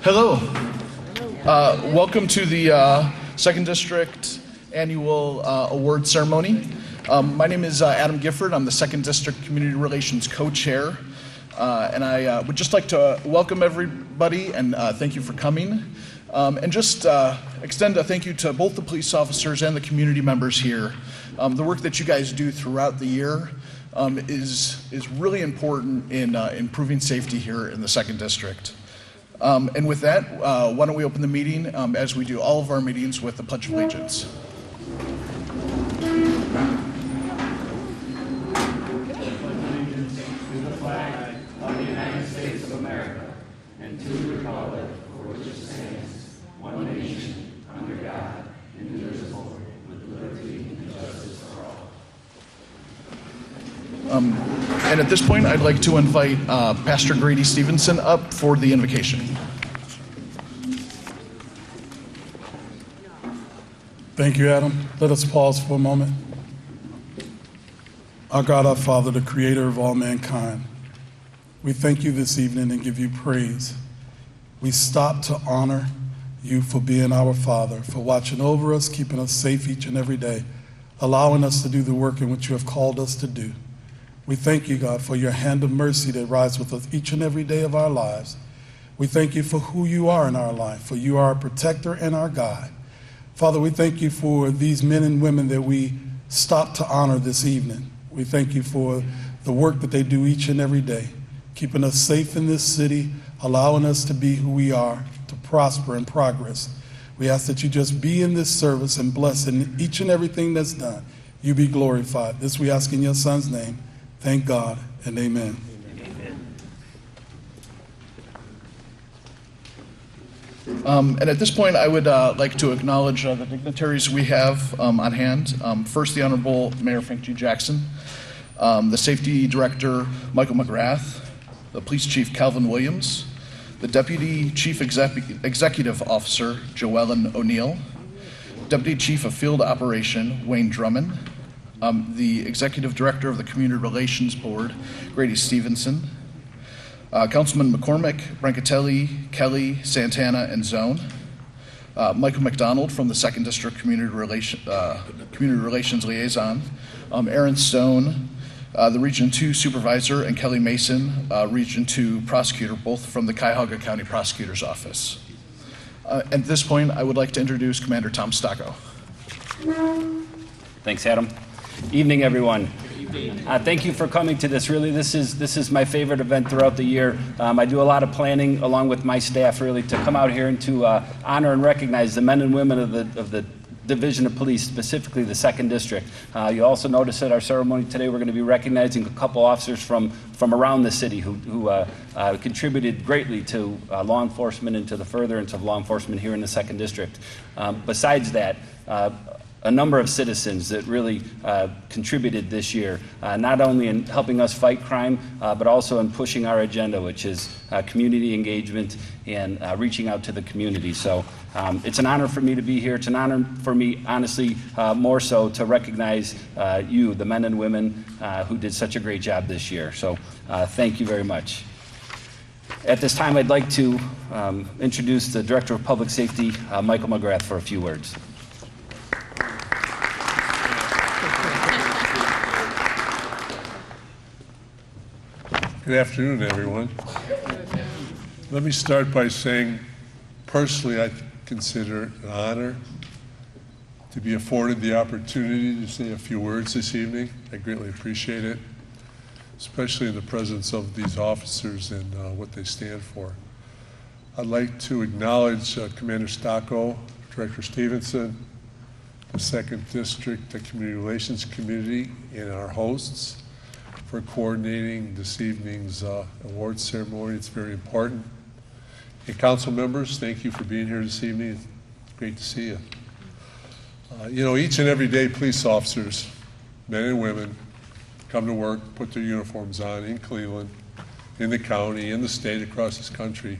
Hello. Welcome to the 2nd District Annual Award Ceremony. My name is Adam Gifford. I'm the 2nd District Community Relations Co-Chair. And I would just like to welcome everybody and thank you for coming. And just extend a thank you to both the police officers and the community members here. The work that you guys do throughout the year is really important in improving safety here in the 2nd District. And with that, why don't we open the meeting as we do all of our meetings with the Pledge of Allegiance. Allegiance to the flag of the United States of America and to the republic for which it stands, one nation, under God, indivisible, with liberty and justice for all. And at this point, I'd like to invite Pastor Grady Stevenson up for the invocation. Thank you, Adam. Let us pause for a moment. Our God, our Father, the creator of all mankind, we thank you this evening and give you praise. We stop to honor you for being our Father, for watching over us, keeping us safe each and every day, allowing us to do the work in which you have called us to do. We thank you, God, for your hand of mercy that rides with us each and every day of our lives. We thank you for who you are in our life, for you are our protector and our guide. Father, we thank you for these men and women that we stop to honor this evening. We thank you for the work that they do each and every day, keeping us safe in this city, allowing us to be who we are, to prosper and progress. We ask that you just be in this service and bless in each and everything that's done. You be glorified. This we ask in your Son's name. Thank God and amen. And at this point, I would like to acknowledge the dignitaries we have on hand. First, the Honorable Mayor Frank G. Jackson, the Safety Director Michael Mcgrath, the Police Chief Calvin Williams, the Deputy Chief Executive Officer Joellen O'Neill, Deputy Chief of Field Operation Wayne Drummond, the Executive Director of the Community Relations Board Grady Stevenson, Councilman McCormick, Brancatelli, Kelly, Santana, and Zone, Michael McDonald from the 2nd District Community Relations Liaison, Aaron Stone, the Region 2 Supervisor, and Kelly Mason, Region 2 Prosecutor, both from the Cuyahoga County Prosecutor's Office. At this point, I would like to introduce Commander Tom Stocco. Thanks, Adam. Evening, everyone. Thank you for coming to this. Really, this is my favorite event throughout the year. I do a lot of planning along with my staff, really, to come out here and to honor and recognize the men and women of the Division of Police, specifically the 2nd District. You also notice at our ceremony today, we're going to be recognizing a couple officers from around the city who contributed greatly to law enforcement and to the furtherance of law enforcement here in the 2nd District. Besides that, a number of citizens that really contributed this year, not only in helping us fight crime, but also in pushing our agenda, which is community engagement and reaching out to the community. So it's an honor for me to be here. It's an honor for me, honestly, more so to recognize you, the men and women who did such a great job this year. So thank you very much. At this time, I'd like to introduce the Director of Public Safety, Michael Mcgrath, for a few words. Good afternoon, everyone. Let me start by saying, personally, I consider it an honor to be afforded the opportunity to say a few words this evening. I greatly appreciate it, especially in the presence of these officers and what they stand for. I'd like to acknowledge Commander Stocco, Director Stevenson, the 2nd District Community Relations Committee, and our hosts for coordinating this evening's awards ceremony. It's very important. And council members, thank you for being here this evening. It's great to see you. You know, each and every day police officers, men and women, come to work, put their uniforms on in Cleveland, in the county, in the state, across this country,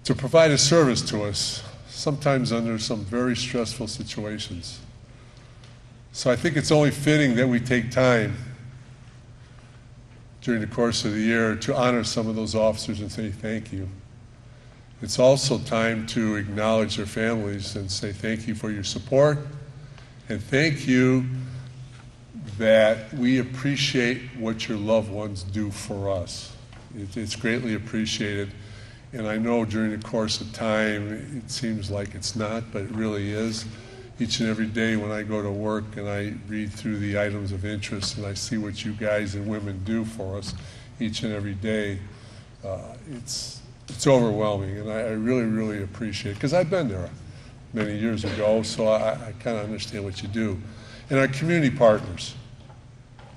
to provide a service to us, sometimes under some very stressful situations. So I think it's only fitting that we take time during the course of the year to honor some of those officers and say thank you. It's also time to acknowledge their families and say thank you for your support, and thank you that we appreciate what your loved ones do for us. It's greatly appreciated. And I know during the course of time, it seems like it's not, but it really is. Each and every day when I go to work and I read through the items of interest and I see what you guys and women do for us each and every day, it's overwhelming. And I really, really appreciate it, because I've been there many years ago, so I kind of understand what you do. And our community partners,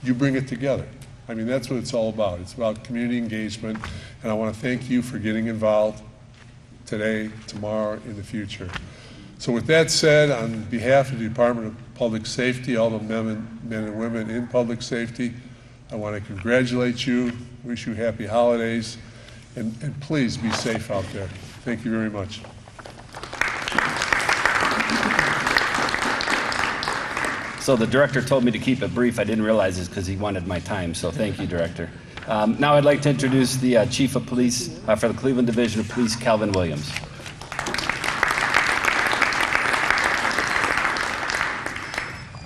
you bring it together. I mean, that's what it's all about. It's about community engagement, and I want to thank you for getting involved today, tomorrow, in the future. So with that said, on behalf of the Department of Public Safety, all the men and women in public safety, I want to congratulate you, wish you happy holidays, and please be safe out there. Thank you very much. So the director told me to keep it brief. I didn't realize it's because he wanted my time, so thank you, Director. Now I'd like to introduce the Chief of Police for the Cleveland Division of Police, Calvin Williams.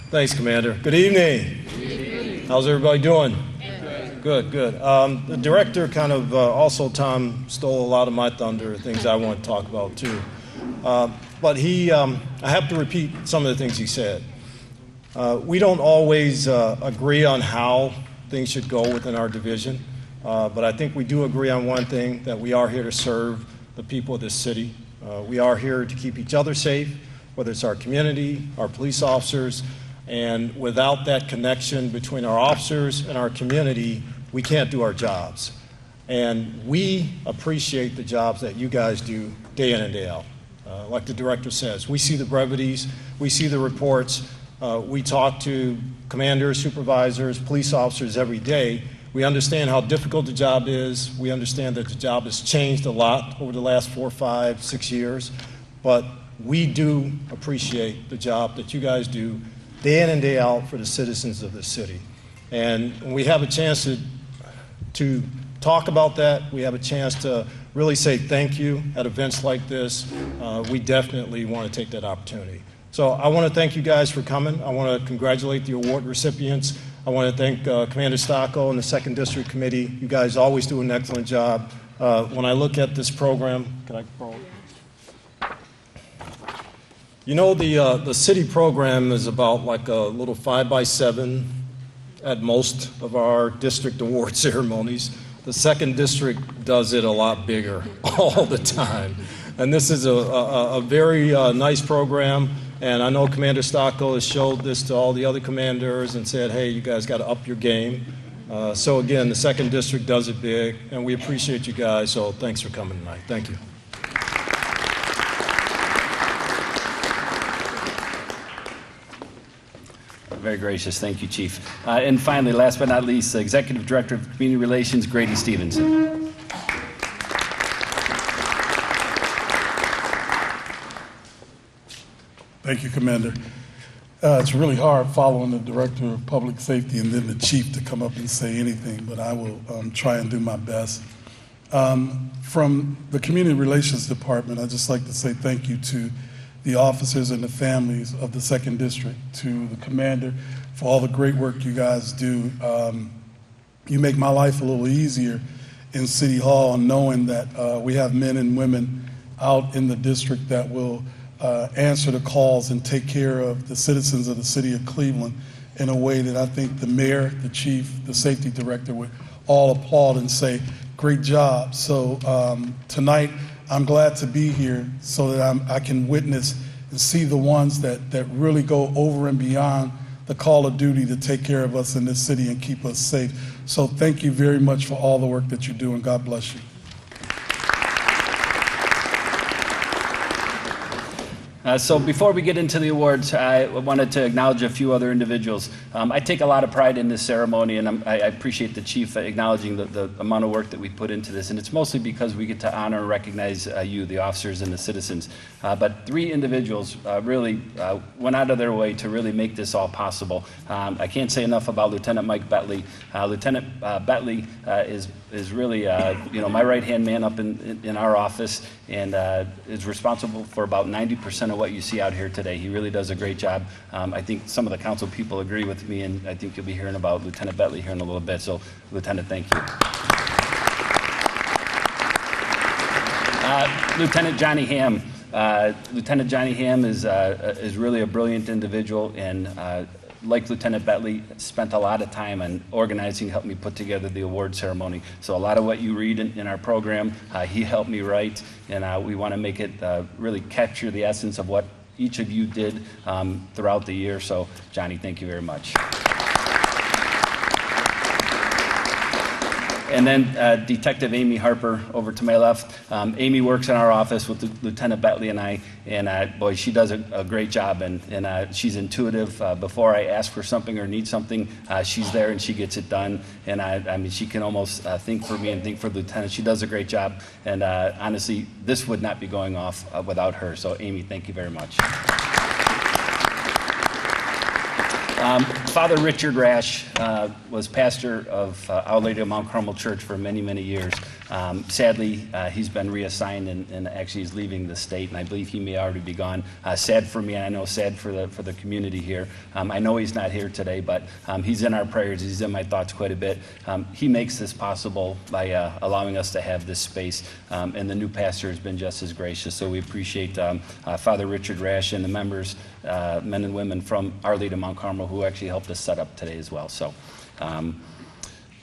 Thanks, Commander. Good evening. Good evening. How's everybody doing? Good, good. The director kind of also, Tom, stole a lot of my thunder, things I want to talk about too. But I have to repeat some of the things he said. We don't always agree on how things should go within our division, but I think we do agree on one thing, that we are here to serve the people of this city. We are here to keep each other safe, whether it's our community, our police officers, and without that connection between our officers and our community, we can't do our jobs. And we appreciate the jobs that you guys do day in and day out. Like the director says, we see the brevities, we see the reports, we talk to commanders, supervisors, police officers every day. We understand how difficult the job is. We understand that the job has changed a lot over the last 4, 5, 6 years. But we do appreciate the job that you guys do day in and day out for the citizens of this city. And when we have a chance to talk about that, we have a chance to really say thank you at events like this, we definitely want to take that opportunity. So I want to thank you guys for coming. I want to congratulate the award recipients. I want to thank Commander Stocco and the 2nd District Committee. You guys always do an excellent job. When I look at this program, can I borrow it? You know, the city program is about like a little 5x7 at most of our district award ceremonies. The 2nd District does it a lot bigger all the time. And this is a very nice program. And I know Commander Stocco has showed this to all the other commanders and said, hey, you guys got to up your game. So again, the 2nd District does it big, and we appreciate you guys. So thanks for coming tonight. Thank you. Very gracious. Thank you, Chief. And finally, last but not least, Executive Director of Community Relations, Grady Stevenson. Thank you, Commander. It's really hard following the Director of Public Safety and then the Chief to come up and say anything, but I will try and do my best. From the Community Relations Department, I'd just like to say thank you to the officers and the families of the 2nd District, to the Commander for all the great work you guys do. You make my life a little easier in City Hall, knowing that we have men and women out in the district that will answer the calls and take care of the citizens of the city of Cleveland in a way that I think the mayor, the chief, the safety director would all applaud and say, great job. So tonight, I'm glad to be here so that I can witness and see the ones that really go over and beyond the call of duty to take care of us in this city and keep us safe. So thank you very much for all the work that you do, and God bless you. So before we get into the awards, I wanted to acknowledge a few other individuals. I take a lot of pride in this ceremony, and I appreciate the chief acknowledging the amount of work that we put into this. And it's mostly because we get to honor and recognize you, the officers and the citizens. But three individuals really went out of their way to really make this all possible. I can't say enough about Lieutenant Mike Batli. Lieutenant Batli is really my right-hand man up in our office, and is responsible for about 90% of what you see out here today. He really does a great job. I think some of the council people agree with me, and I think you'll be hearing about Lieutenant Batli here in a little bit. So, Lieutenant, thank you. Lieutenant Johnny Ham. Lieutenant Johnny Ham is really a brilliant individual, and like Lieutenant Batli, spent a lot of time on organizing, helped me put together the award ceremony. So a lot of what you read in our program, he helped me write, and we want to make it really capture the essence of what each of you did throughout the year. So Johnny, thank you very much. And then Detective Amy Harper over to my left. Amy works in our office with Lieutenant Batli and I, and boy, she does a great job, and she's intuitive. Before I ask for something or need something, she's there and she gets it done. And I mean, she can almost think for me and think for the Lieutenant. She does a great job, and honestly, this would not be going off without her. So Amy, thank you very much. Father Richard Rash was pastor of Our Lady of Mount Carmel Church for many, many years. Sadly, he's been reassigned and actually is leaving the state, and I believe he may already be gone. Sad for me, and I know sad for the community here. I know he's not here today, but he's in our prayers. He's in my thoughts quite a bit. He makes this possible by allowing us to have this space, and the new pastor has been just as gracious. So we appreciate Father Richard Rash and the members, men and women from Our Lady of Mount Carmel, who actually helped us set up today as well. So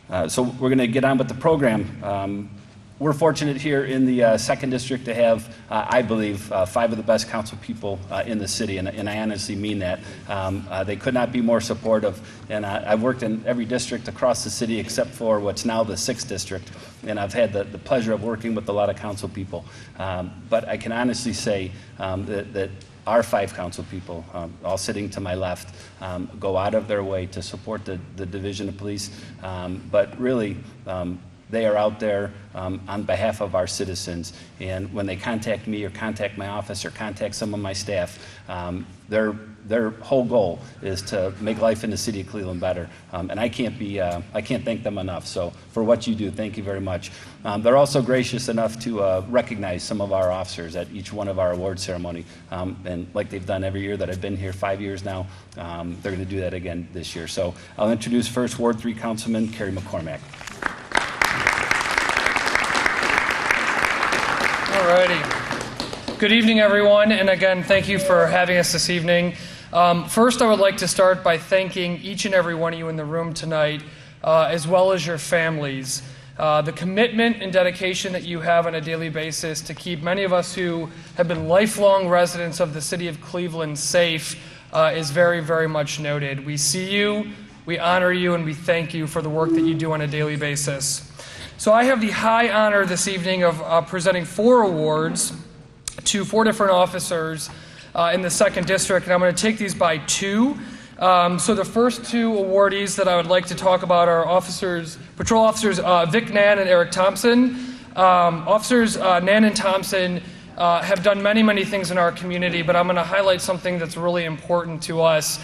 we're going to get on with the program. We're fortunate here in the 2nd District to have, I believe, 5 of the best council people in the city, and I honestly mean that. They could not be more supportive, and I've worked in every district across the city except for what's now the 6th District, and I've had the pleasure of working with a lot of council people. But I can honestly say that our 5 council people, all sitting to my left, go out of their way to support the Division of Police, but really they are out there on behalf of our citizens, and when they contact me or contact my office or contact some of my staff, their whole goal is to make life in the city of Cleveland better, and I can't thank them enough. So for what you do, thank you very much. They're also gracious enough to recognize some of our officers at each one of our award ceremony, and like they've done every year that I've been here, 5 years now, they're going to do that again this year. So I'll introduce first Ward 3 Councilman Kerry McCormack. Alrighty. Good evening, everyone, and again, thank you for having us this evening. First, I would like to start by thanking each and every one of you in the room tonight, as well as your families. The commitment and dedication that you have on a daily basis to keep many of us who have been lifelong residents of the city of Cleveland safe is very, very much noted. We see you, we honor you, and we thank you for the work that you do on a daily basis. So I have the high honor this evening of presenting 4 awards to 4 different officers in the 2nd District, and I'm going to take these by 2. So the first 2 awardees that I would like to talk about are Patrol Officers Vic Nan and Eric Thompson. Officers Nan and Thompson have done many, many things in our community, but I'm going to highlight something that's really important to us.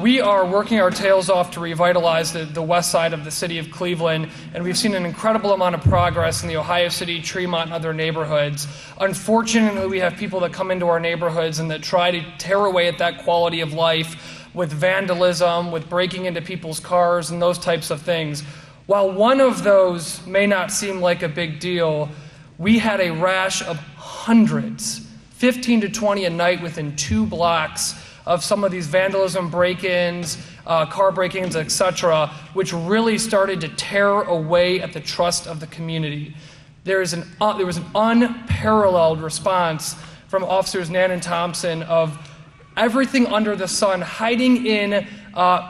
We are working our tails off to revitalize the west side of the city of Cleveland, and we've seen an incredible amount of progress in the Ohio City, Tremont, and other neighborhoods. Unfortunately, we have people that come into our neighborhoods and that try to tear away at that quality of life with vandalism, with breaking into people's cars, and those types of things. While one of those may not seem like a big deal, we had a rash of hundreds, 15 to 20 a night within 2 blocks of some of these vandalism break-ins, car break-ins, etc., which really started to tear away at the trust of the community. There was an unparalleled response from Officers Nan and Thompson of everything under the sun, hiding in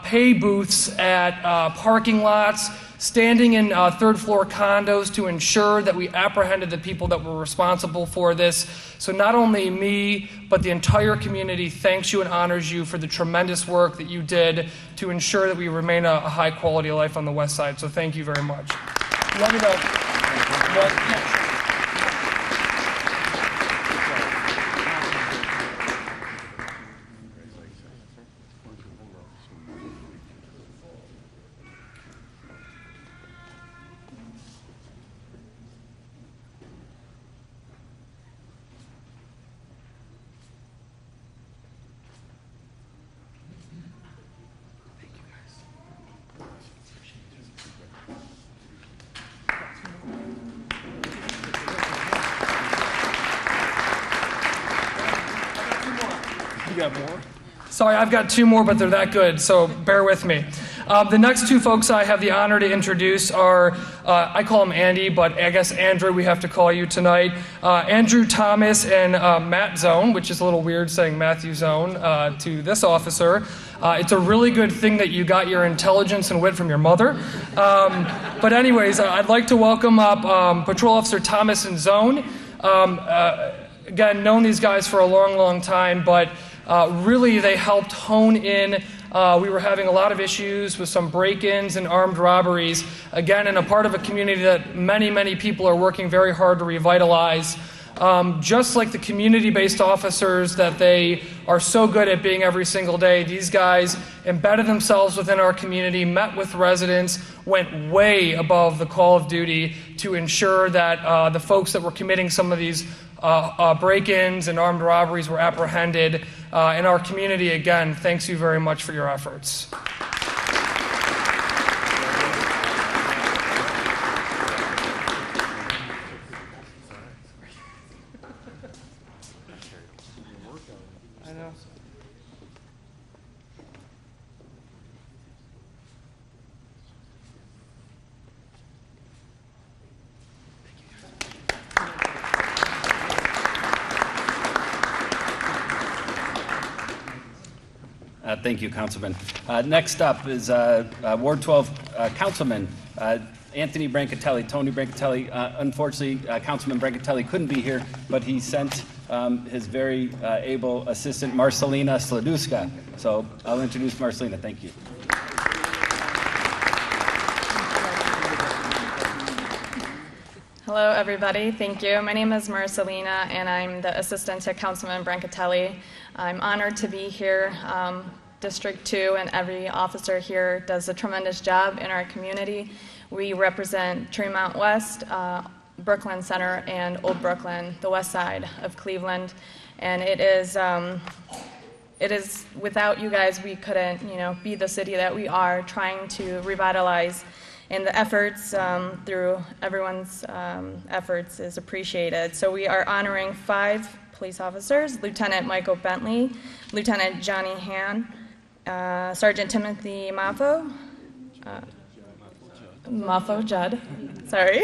pay booths at parking lots, standing in third-floor condos to ensure that we apprehended the people that were responsible for this. So not only me, but the entire community thanks you and honors you for the tremendous work that you did to ensure that we remain a high quality of life on the West Side. So thank you very much. Let me know. Sorry, I've got two more, but they're that good, so bear with me. The next two folks I have the honor to introduce are, I call him Andy, but I guess Andrew we have to call you tonight. Andrew Thomas and Matt Zone, which is a little weird saying Matthew Zone to this officer. It's a really good thing that you got your intelligence and wit from your mother. But anyways, I'd like to welcome up Patrol Officer Thomas and Zone. Again, known these guys for a long, long time, but really they helped hone in. We were having a lot of issues with some break-ins and armed robberies, again, in a part of a community that many, many people are working very hard to revitalize. Just like the community-based officers that they are so good at being every single day, these guys embedded themselves within our community, met with residents, went way above the call of duty to ensure that the folks that were committing some of these break-ins and armed robberies were apprehended in our community. Again, thanks you very much for your efforts. I know. Thank you, Councilman. Next up is Ward 12 Councilman Anthony Brancatelli, Tony Brancatelli. Unfortunately, Councilman Brancatelli couldn't be here, but he sent his very able assistant, Marcelina Sladuska. So I'll introduce Marcelina. Thank you. Hello, everybody. Thank you. My name is Marcelina, and I'm the assistant to Councilman Brancatelli. I'm honored to be here. District 2 and every officer here does a tremendous job in our community. We represent Tremont West, Brooklyn Center, and Old Brooklyn, the west side of Cleveland. And it is without you guys, we couldn't, be the city that we are, trying to revitalize. And the efforts through everyone's efforts is appreciated. So we are honoring 5 police officers: Lieutenant Michael Bentley, Lieutenant Johnny Han, Sergeant Timothy Maffo Judd, sorry,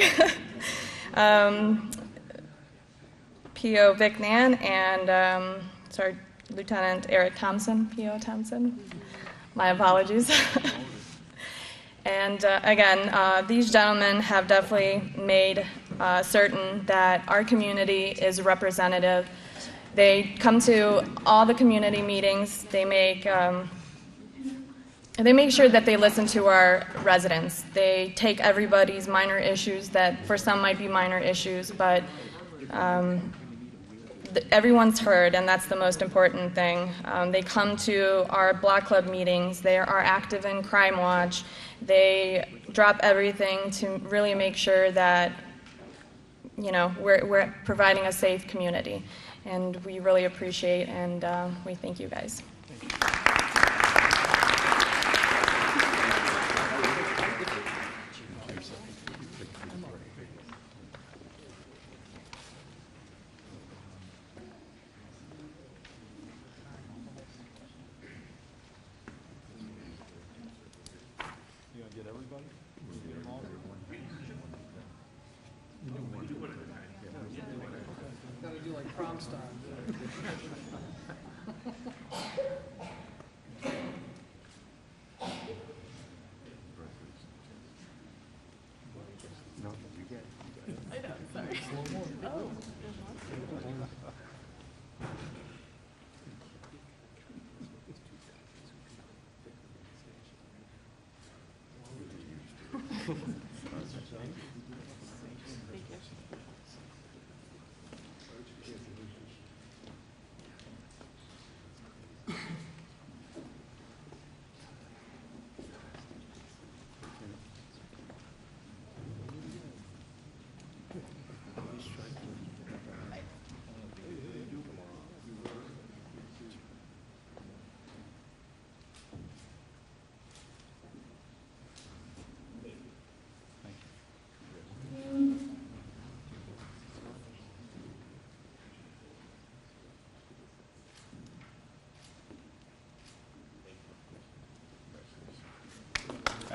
Pio Vicnan, and Lieutenant Eric Thompson, Pio Thompson. My apologies. And again, these gentlemen have definitely made certain that our community is representative. They come to all the community meetings. They make sure that they listen to our residents. They take everybody's minor issues that for some might be minor issues, but everyone's heard, and that's the most important thing. They come to our Block Club meetings. They are active in Crime Watch. They drop everything to really make sure that, we're providing a safe community. And we really appreciate and we thank you guys.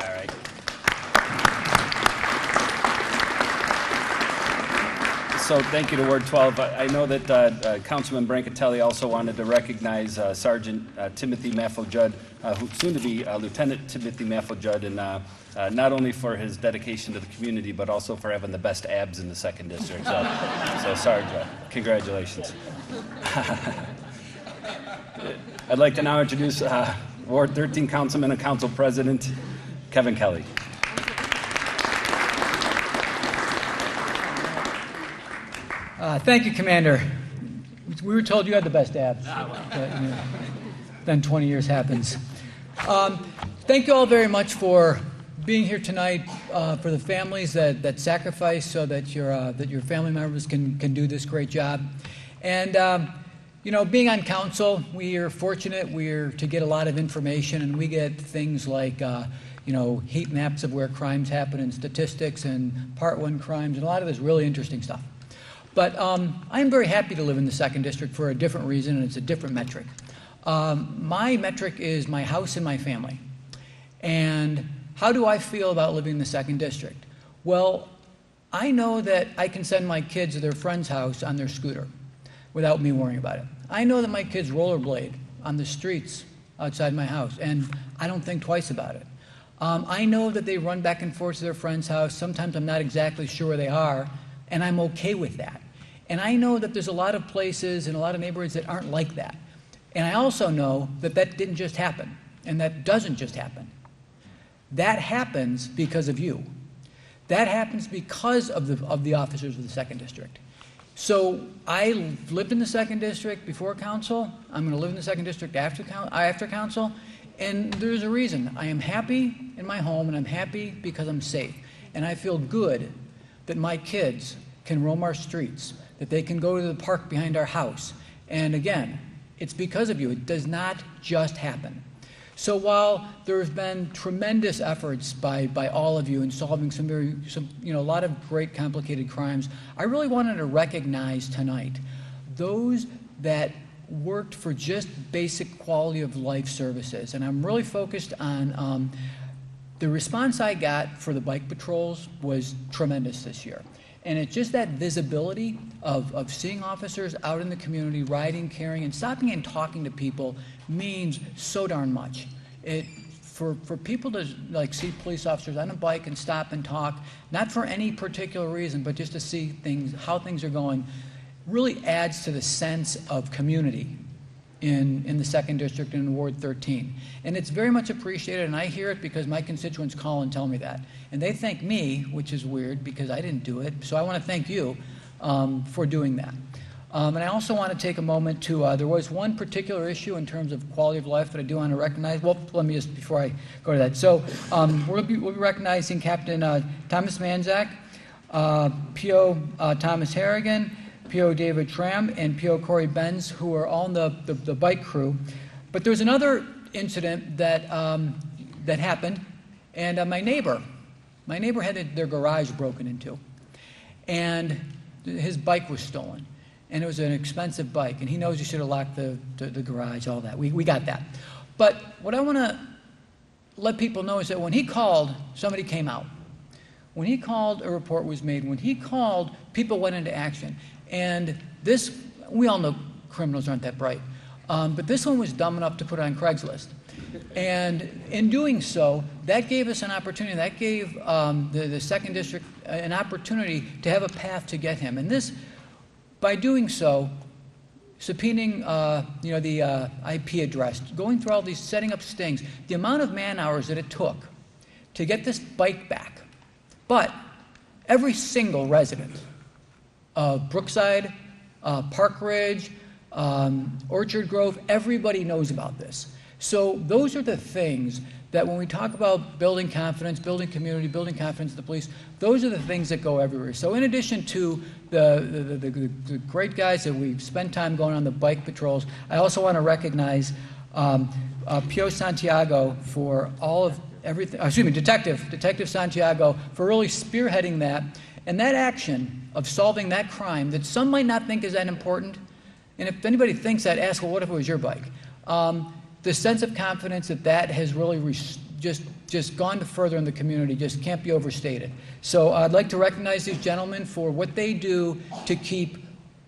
All right. So thank you to Ward 12. I know that Councilman Brancatelli also wanted to recognize Sergeant Timothy Maffo-Judd, who soon to be Lieutenant Timothy Maffo-Judd, and not only for his dedication to the community, but also for having the best abs in the 2nd District. So Sarge, congratulations. I'd like to now introduce Ward 13 Councilman and Council President Kevin Kelly. Thank you, Commander. We were told you had the best abs. But, then 20 years happens. Thank you all very much for being here tonight, for the families that sacrifice so that your family members can do this great job. And being on council, we are fortunate. We're to get a lot of information, and we get things like heat maps of where crimes happen and statistics and Part 1 crimes and a lot of this really interesting stuff. But I'm very happy to live in the 2nd District for a different reason, and it's a different metric. My metric is my house and my family. And how do I feel about living in the 2nd District? Well, I know that I can send my kids to their friend's house on their scooter without me worrying about it. I know that my kids rollerblade on the streets outside my house, and I don't think twice about it. I know that they run back and forth to their friend's house. Sometimes I'm not exactly sure where they are, and I'm okay with that. And I know that there's a lot of places and a lot of neighborhoods that aren't like that. And I also know that that didn't just happen, and that doesn't just happen. That happens because of you. That happens because of the officers of the 2nd District. So I lived in the 2nd District before council. I'm going to live in the 2nd District after council. And there's a reason. I am happy in my home, and I'm happy because I'm safe. And I feel good that my kids can roam our streets, that they can go to the park behind our house. And again, it's because of you. It does not just happen. So while there's been tremendous efforts by all of you in solving a lot of great complicated crimes, I really wanted to recognize tonight those that worked for just basic quality of life services. And I'm really focused on the response I got for the bike patrols was tremendous this year. And it's just that visibility of seeing officers out in the community, riding, carrying, and stopping and talking to people means so darn much. For people to see police officers on a bike and stop and talk, not for any particular reason, but just to see how things are going, really adds to the sense of community in the 2nd District and in Ward 13. And it's very much appreciated, and I hear it because my constituents call and tell me that. And they thank me, which is weird because I didn't do it, so I want to thank you for doing that. And I also want to take a moment to, there was one particular issue in terms of quality of life that I do want to recognize. Well, let me just, before I go to that. So we'll be recognizing Captain Thomas Manzak, Pio Thomas Harrigan, Pio David Tram, and Pio Corey Benz, who are all in the bike crew. But there's another incident that happened, and my neighbor had their garage broken into, and his bike was stolen. And it was an expensive bike, and he knows you should have locked the garage, all that. We got that. But what I want to let people know is that when he called, somebody came out. When he called, a report was made. When he called, people went into action. And this, we all know criminals aren't that bright. But this one was dumb enough to put it on Craigslist. And in doing so, that gave us an opportunity, that gave the second district an opportunity to have a path to get him. And this, by doing so, subpoenaing the IP address, going through all these, setting up stings, the amount of man hours that it took to get this bike back. But every single resident of Brookside, Park Ridge, Orchard Grove, everybody knows about this. So those are the things that when we talk about building confidence, building community, building confidence in the police, those are the things that go everywhere. So in addition to the great guys that we've spent time going on the bike patrols, I also want to recognize Pio Santiago for all of everything, Detective Santiago for really spearheading that, and that action of solving that crime that some might not think is that important. And if anybody thinks that, ask, well, what if it was your bike? The sense of confidence that has really just gone further in the community just can't be overstated. So I'd like to recognize these gentlemen for what they do to keep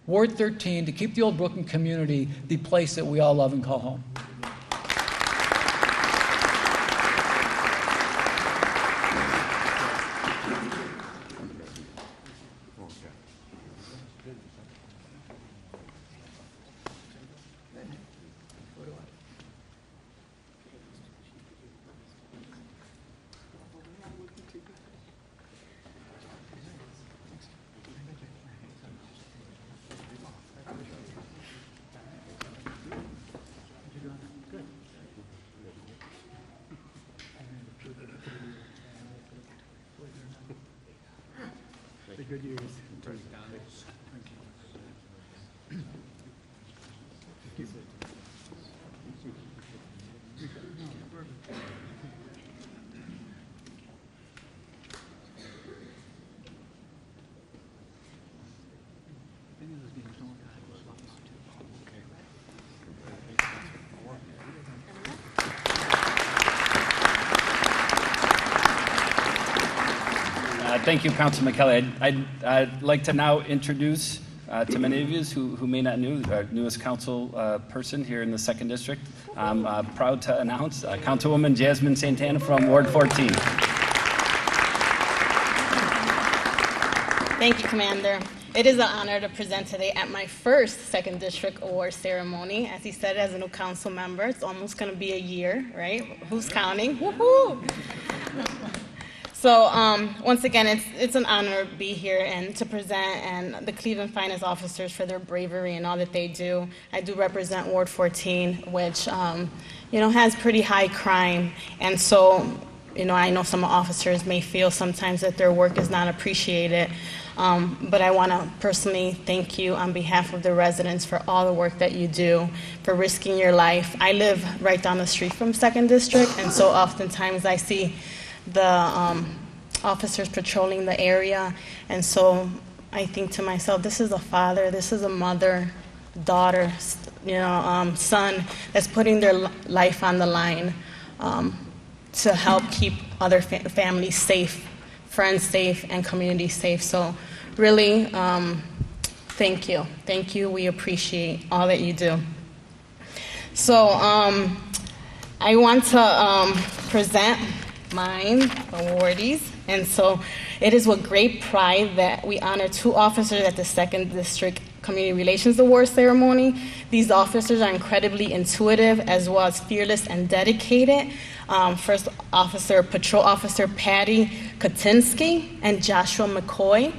Ward 13, to keep the Old Brooklyn community the place that we all love and call home. Good years. Thank you, Councilman Kelly. I'd like to now introduce to many of you who may not know, our newest council person here in the 2nd District. I'm proud to announce Councilwoman Jasmine Santana from Ward 14. Thank you, Commander. It is an honor to present today at my first 2nd District Award ceremony. As he said, as a new council member, it's almost going to be a year, right? Who's counting? Woohoo! So once again, it's an honor to be here and to present and the Cleveland Finest officers for their bravery and all that they do. I do represent Ward 14, which has pretty high crime, and so I know some officers may feel sometimes that their work is not appreciated. But I want to personally thank you on behalf of the residents for all the work that you do, for risking your life. I live right down the street from 2nd District, and so oftentimes I see the officers patrolling the area, and so I think to myself, this is a father, this is a mother, daughter, son that's putting their life on the line to help keep other families safe, friends safe, and community safe. So really, thank you. Thank you. We appreciate all that you do. So I want to present mine awardees, and so it is with great pride that we honor 2 officers at the 2nd District Community Relations Award ceremony. These officers are incredibly intuitive as well as fearless and dedicated. First officer, Patrol Officer Patty Katinsky and Joshua McCoy.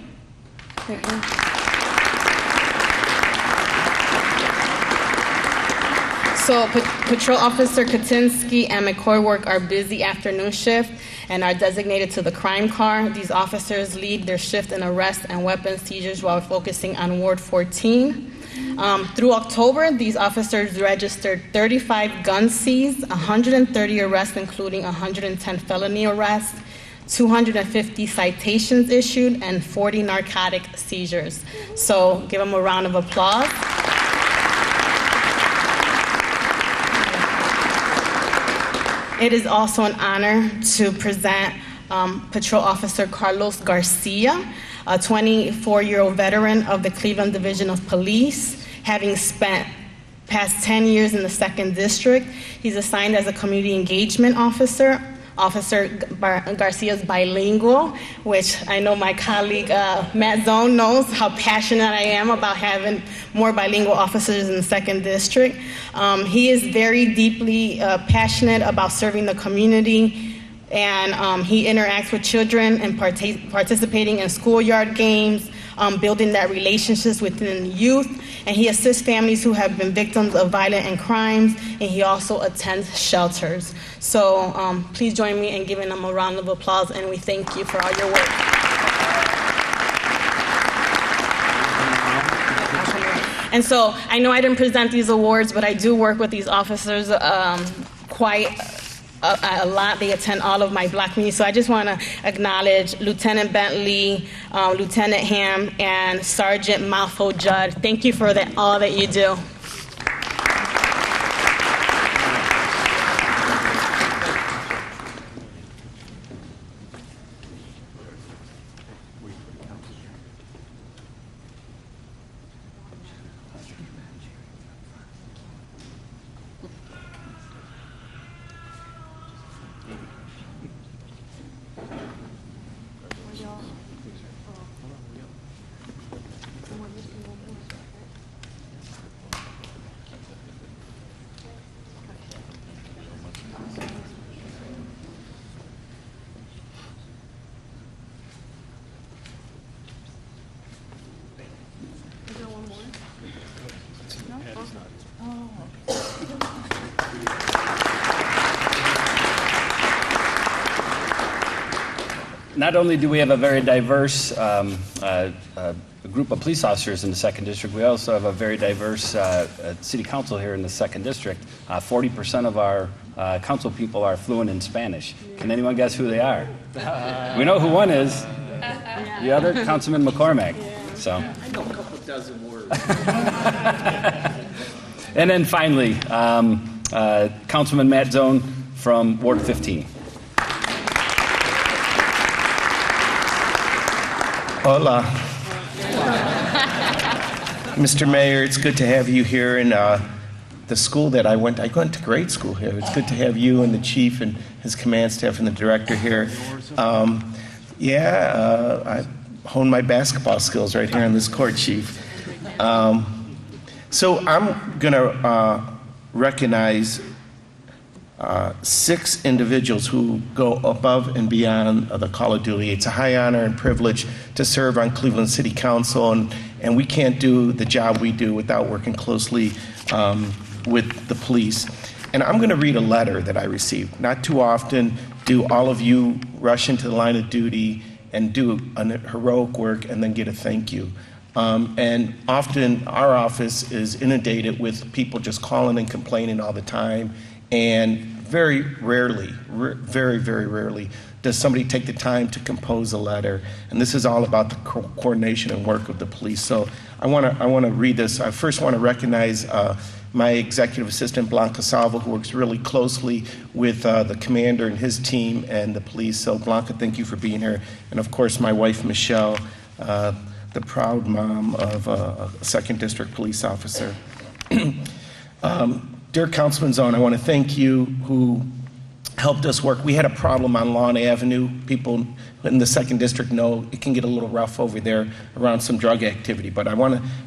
So Patrol Officer Katinsky and McCoy work our busy afternoon shift and are designated to the crime car. These officers lead their shift in arrests and weapons seizures while focusing on Ward 14. Through October, these officers registered 35 gun seized, 130 arrests, including 110 felony arrests, 250 citations issued, and 40 narcotic seizures. So give them a round of applause. It is also an honor to present Patrol Officer Carlos Garcia, a 24-year-old veteran of the Cleveland Division of Police, having spent past 10 years in the 2nd District. He's assigned as a community engagement officer. Officer Garcia's bilingual, which I know my colleague Matt Zone knows how passionate I am about having more bilingual officers in the 2nd District. He is very deeply passionate about serving the community, and he interacts with children and participating in schoolyard games, building that relationships within youth, and he assists families who have been victims of violence and crimes, and he also attends shelters. So please join me in giving him a round of applause, and we thank you for all your work. And so I know I didn't present these awards, but I do work with these officers quite a lot. They attend all of my block meetings. So I just want to acknowledge Lieutenant Bentley, Lieutenant Ham, and Sergeant Malfo Judd. Thank you for all that you do. Not only do we have a very diverse group of police officers in the 2nd District, we also have a very diverse city council here in the 2nd District. 40% of our council people are fluent in Spanish. Can anyone guess who they are? We know who one is. The other, Councilman McCormack. So. I know a couple dozen words. And then finally, Councilman Matt Zone from Ward 15. Hola. Mr. Mayor, it's good to have you here in the school that I went to grade school here. It's good to have you and the chief and his command staff and the director here. I honed my basketball skills right here on this court, chief. So I'm going to recognize 6 individuals who go above and beyond the call of duty. It's a high honor and privilege to serve on Cleveland City Council, and we can't do the job we do without working closely with the police. And I'm going to read a letter that I received. Not too often do all of you rush into the line of duty and do heroic work and then get a thank you. And often our office is inundated with people just calling and complaining all the time, and very rarely, very, very rarely, does somebody take the time to compose a letter. And this is all about the coordination and work of the police. So I want to read this. I first want to recognize my executive assistant, Blanca Salvo, who works really closely with the commander and his team and the police. So Blanca, thank you for being here. And of course, my wife, Michelle, the proud mom of a 2nd District police officer. Dear Councilman Zone, I want to thank you who helped us work. We had a problem on Lawn Avenue. People in the 2nd District know it can get a little rough over there around some drug activity. But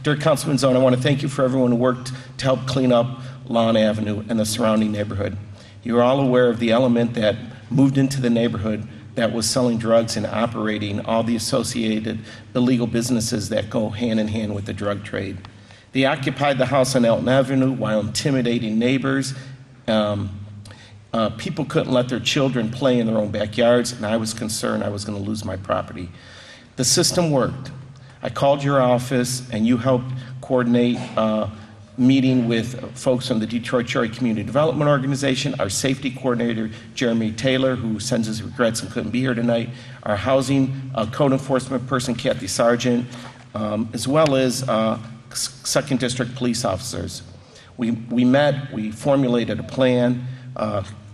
dear Councilman Zone, I want to thank you for everyone who worked to help clean up Lawn Avenue and the surrounding neighborhood. You're all aware of the element that moved into the neighborhood that was selling drugs and operating all the associated illegal businesses that go hand in hand with the drug trade. They occupied the house on Elton Avenue while intimidating neighbors. People couldn't let their children play in their own backyards, and I was concerned I was going to lose my property. The system worked. I called your office, and you helped coordinate a meeting with folks from the Detroit Cherry Community Development Organization, our safety coordinator, Jeremy Taylor, who sends his regrets and couldn't be here tonight, our housing code enforcement person, Kathy Sargent, as well as 2nd District police officers. We met, we formulated a plan.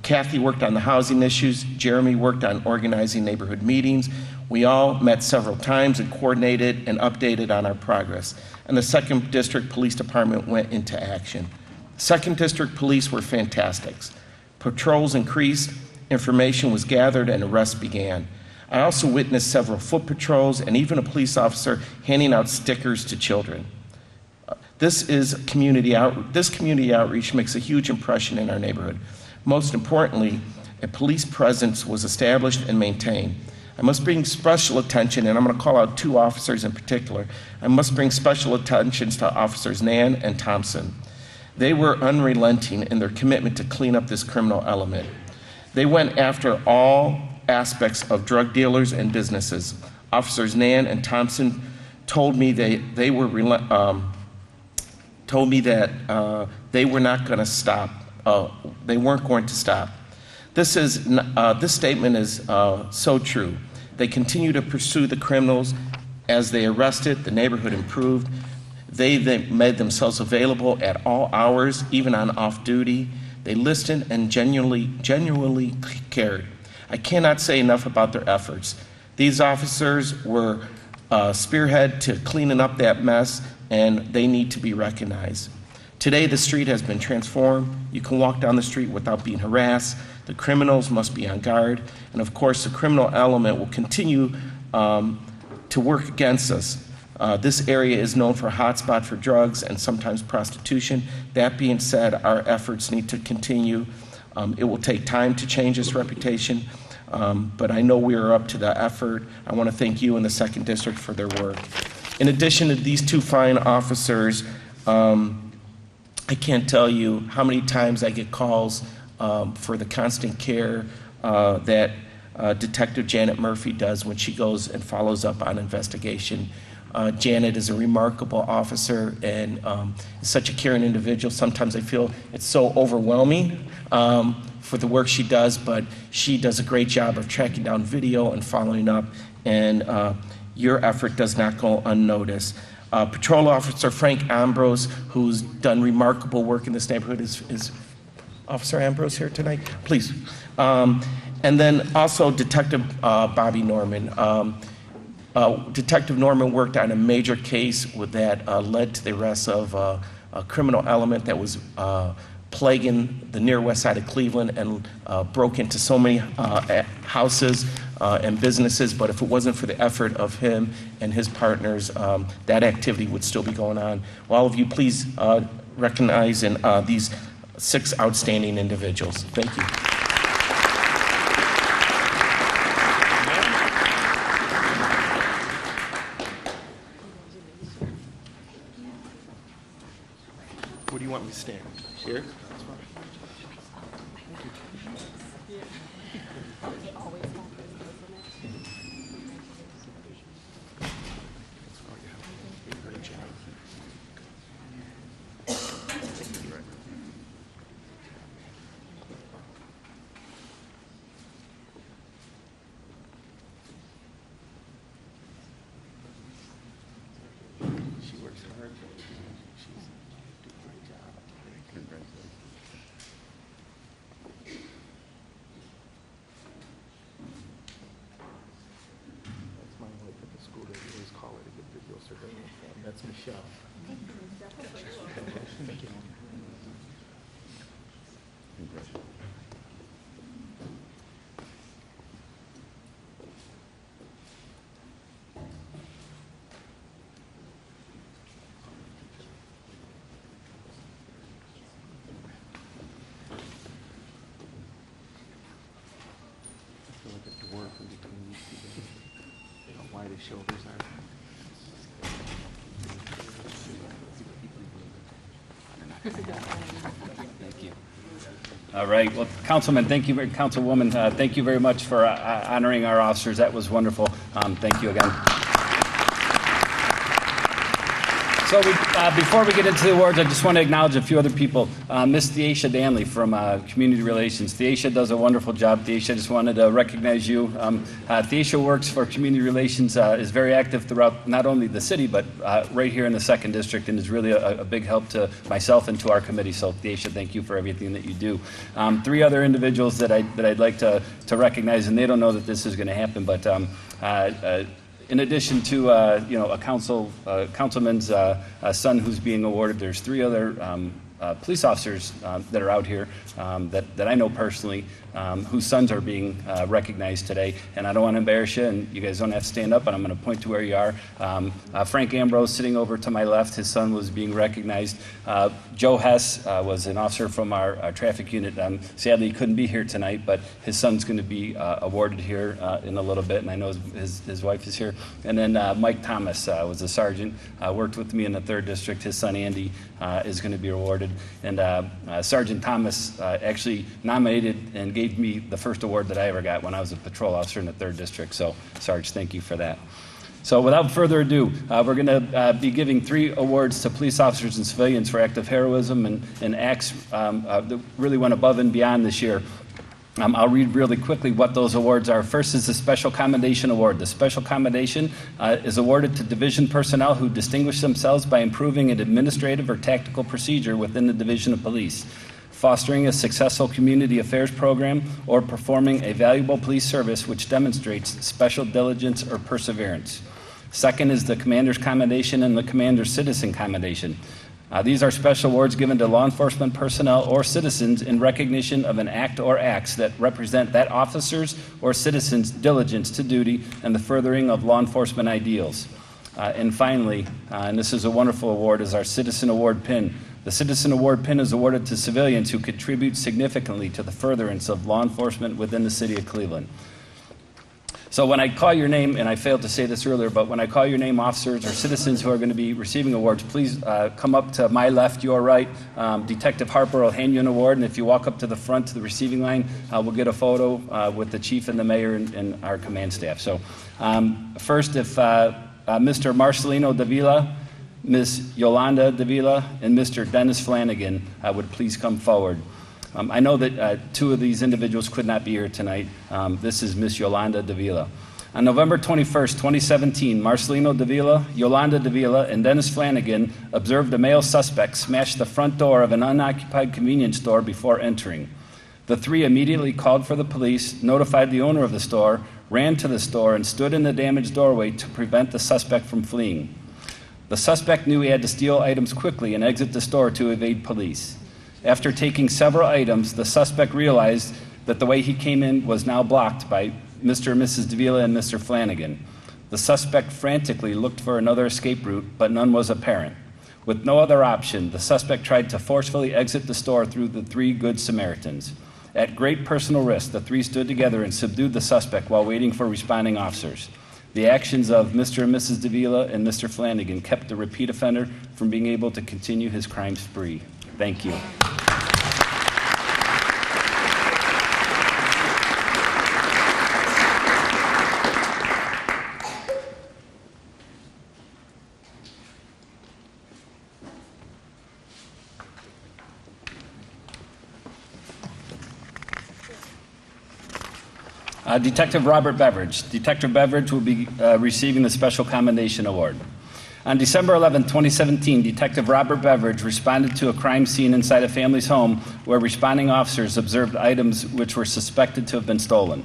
Kathy worked on the housing issues. Jeremy worked on organizing neighborhood meetings. We all met several times and coordinated and updated on our progress. And the 2nd District Police Department went into action. Second District Police were fantastic. Patrols increased, information was gathered, and arrests began. I also witnessed several foot patrols and even a police officer handing out stickers to children. This community outreach makes a huge impression in our neighborhood. Most importantly, a police presence was established and maintained. I must bring special attention, and I'm going to call out two officers in particular. I must bring special attention to Officers Nan and Thompson. They were unrelenting in their commitment to clean up this criminal element. They went after all aspects of drug dealers and businesses. Officers Nan and Thompson told me that they were not going to stop. They weren't going to stop. This statement is so true. They continue to pursue the criminals. As they arrested, the neighborhood improved. They made themselves available at all hours, even on off-duty. They listened and genuinely cared. I cannot say enough about their efforts. These officers were spearhead to cleaning up that mess, and they need to be recognized. Today, the street has been transformed. You can walk down the street without being harassed. The criminals must be on guard. And of course, the criminal element will continue to work against us. This area is known for a hotspot for drugs and sometimes prostitution. That being said, our efforts need to continue. It will take time to change this reputation, but I know we are up to the effort. I want to thank you and the Second District for their work. In addition to these two fine officers, I can't tell you how many times I get calls for the constant care that Detective Janet Murphy does when she goes and follows up on investigation. Janet is a remarkable officer and is such a caring individual. Sometimes I feel it's so overwhelming for the work she does, but she does a great job of tracking down video and following up, and your effort does not go unnoticed. Patrol Officer Frank Ambrose, who's done remarkable work in this neighborhood, is Officer Ambrose here tonight? Please. And then also Detective Bobby Norman. Detective Norman worked on a major case that led to the arrest of a criminal element that was plaguing the near west side of Cleveland and broke into so many houses and businesses, but if it wasn't for the effort of him and his partners, that activity would still be going on. Well, all of you, please recognize these 6 outstanding individuals. Thank you. Where do you want me to stand? Here? That's Michelle. Thank you. Look at the work in between these two. How wide his shoulders are. Thank you. All right. Well, Councilman, thank you, Councilwoman, thank you very much for honoring our officers. That was wonderful. Thank you again. So before we get into the awards, I just want to acknowledge a few other people. Miss Theacia Danley from Community Relations. Theacia does a wonderful job. Theacia, just wanted to recognize you. Theacia works for Community Relations, is very active throughout not only the city, but right here in the 2nd District, and is really a big help to myself and to our committee. So Theacia, thank you for everything that you do. 3 other individuals that I'd like to recognize, and they don't know that this is going to happen, but in addition to a councilman's son who's being awarded, there's 3 other police officers that are out here that I know personally, whose sons are being recognized today. And I don't want to embarrass you, and you guys don't have to stand up, but I'm going to point to where you are. Frank Ambrose, sitting over to my left, his son was being recognized. Joe Hess was an officer from our traffic unit. Sadly, he couldn't be here tonight, but his son's going to be awarded here in a little bit, and I know his wife is here. And then Mike Thomas was a sergeant, worked with me in the 3rd District. His son, Andy, is going to be awarded. And Sergeant Thomas actually nominated and gave me the first award that I ever got when I was a patrol officer in the 3rd District. So, Sarge, thank you for that. So without further ado, we're going to be giving 3 awards to police officers and civilians for act of heroism and acts that really went above and beyond this year. I'll read really quickly what those awards are. First is the Special Commendation Award. The Special Commendation is awarded to division personnel who distinguish themselves by improving an administrative or tactical procedure within the Division of Police, fostering a successful community affairs program, or performing a valuable police service which demonstrates special diligence or perseverance. Second is the Commander's Commendation and the Commander's Citizen Commendation. These are special awards given to law enforcement personnel or citizens in recognition of an act or acts that represent that officer's or citizen's diligence to duty and the furthering of law enforcement ideals. And finally, and this is a wonderful award, is our Citizen Award Pin. The Citizen Award Pin is awarded to civilians who contribute significantly to the furtherance of law enforcement within the city of Cleveland. So when I call your name, and I failed to say this earlier, but when I call your name, officers or citizens who are going to be receiving awards, please come up to my left, your right. Detective Harper will hand you an award, and if you walk up to the front to the receiving line, we'll get a photo with the chief and the mayor and our command staff. So first, if Mr. Marcelino Davila, Ms. Yolanda Davila, and Mr. Dennis Flanagan would please come forward. I know that 2 of these individuals could not be here tonight. This is Ms. Yolanda Davila. On November 21st, 2017, Marcelino Davila, Yolanda Davila, and Dennis Flanagan observed a male suspect smash the front door of an unoccupied convenience store before entering. The 3 immediately called for the police, notified the owner of the store, ran to the store, and stood in the damaged doorway to prevent the suspect from fleeing. The suspect knew he had to steal items quickly and exit the store to evade police. After taking several items, the suspect realized that the way he came in was now blocked by Mr. and Mrs. Davila and Mr. Flanagan. The suspect frantically looked for another escape route, but none was apparent. With no other option, the suspect tried to forcefully exit the store through the 3 Good Samaritans. At great personal risk, the 3 stood together and subdued the suspect while waiting for responding officers. The actions of Mr. and Mrs. Davila and Mr. Flanagan kept the repeat offender from being able to continue his crime spree. Thank you. Detective Robert Beverage. Detective Beverage will be receiving the Special Commendation Award. On December 11, 2017, Detective Robert Beverage responded to a crime scene inside a family's home where responding officers observed items which were suspected to have been stolen.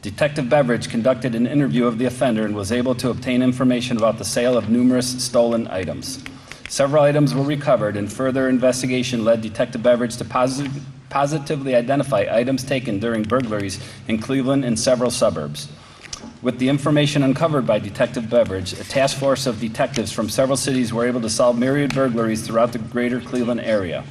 Detective Beverage conducted an interview of the offender and was able to obtain information about the sale of numerous stolen items. Several items were recovered, and further investigation led Detective Beverage to positively identify items taken during burglaries in Cleveland and several suburbs. With the information uncovered by Detective Beverage, a task force of detectives from several cities were able to solve myriad burglaries throughout the greater Cleveland area.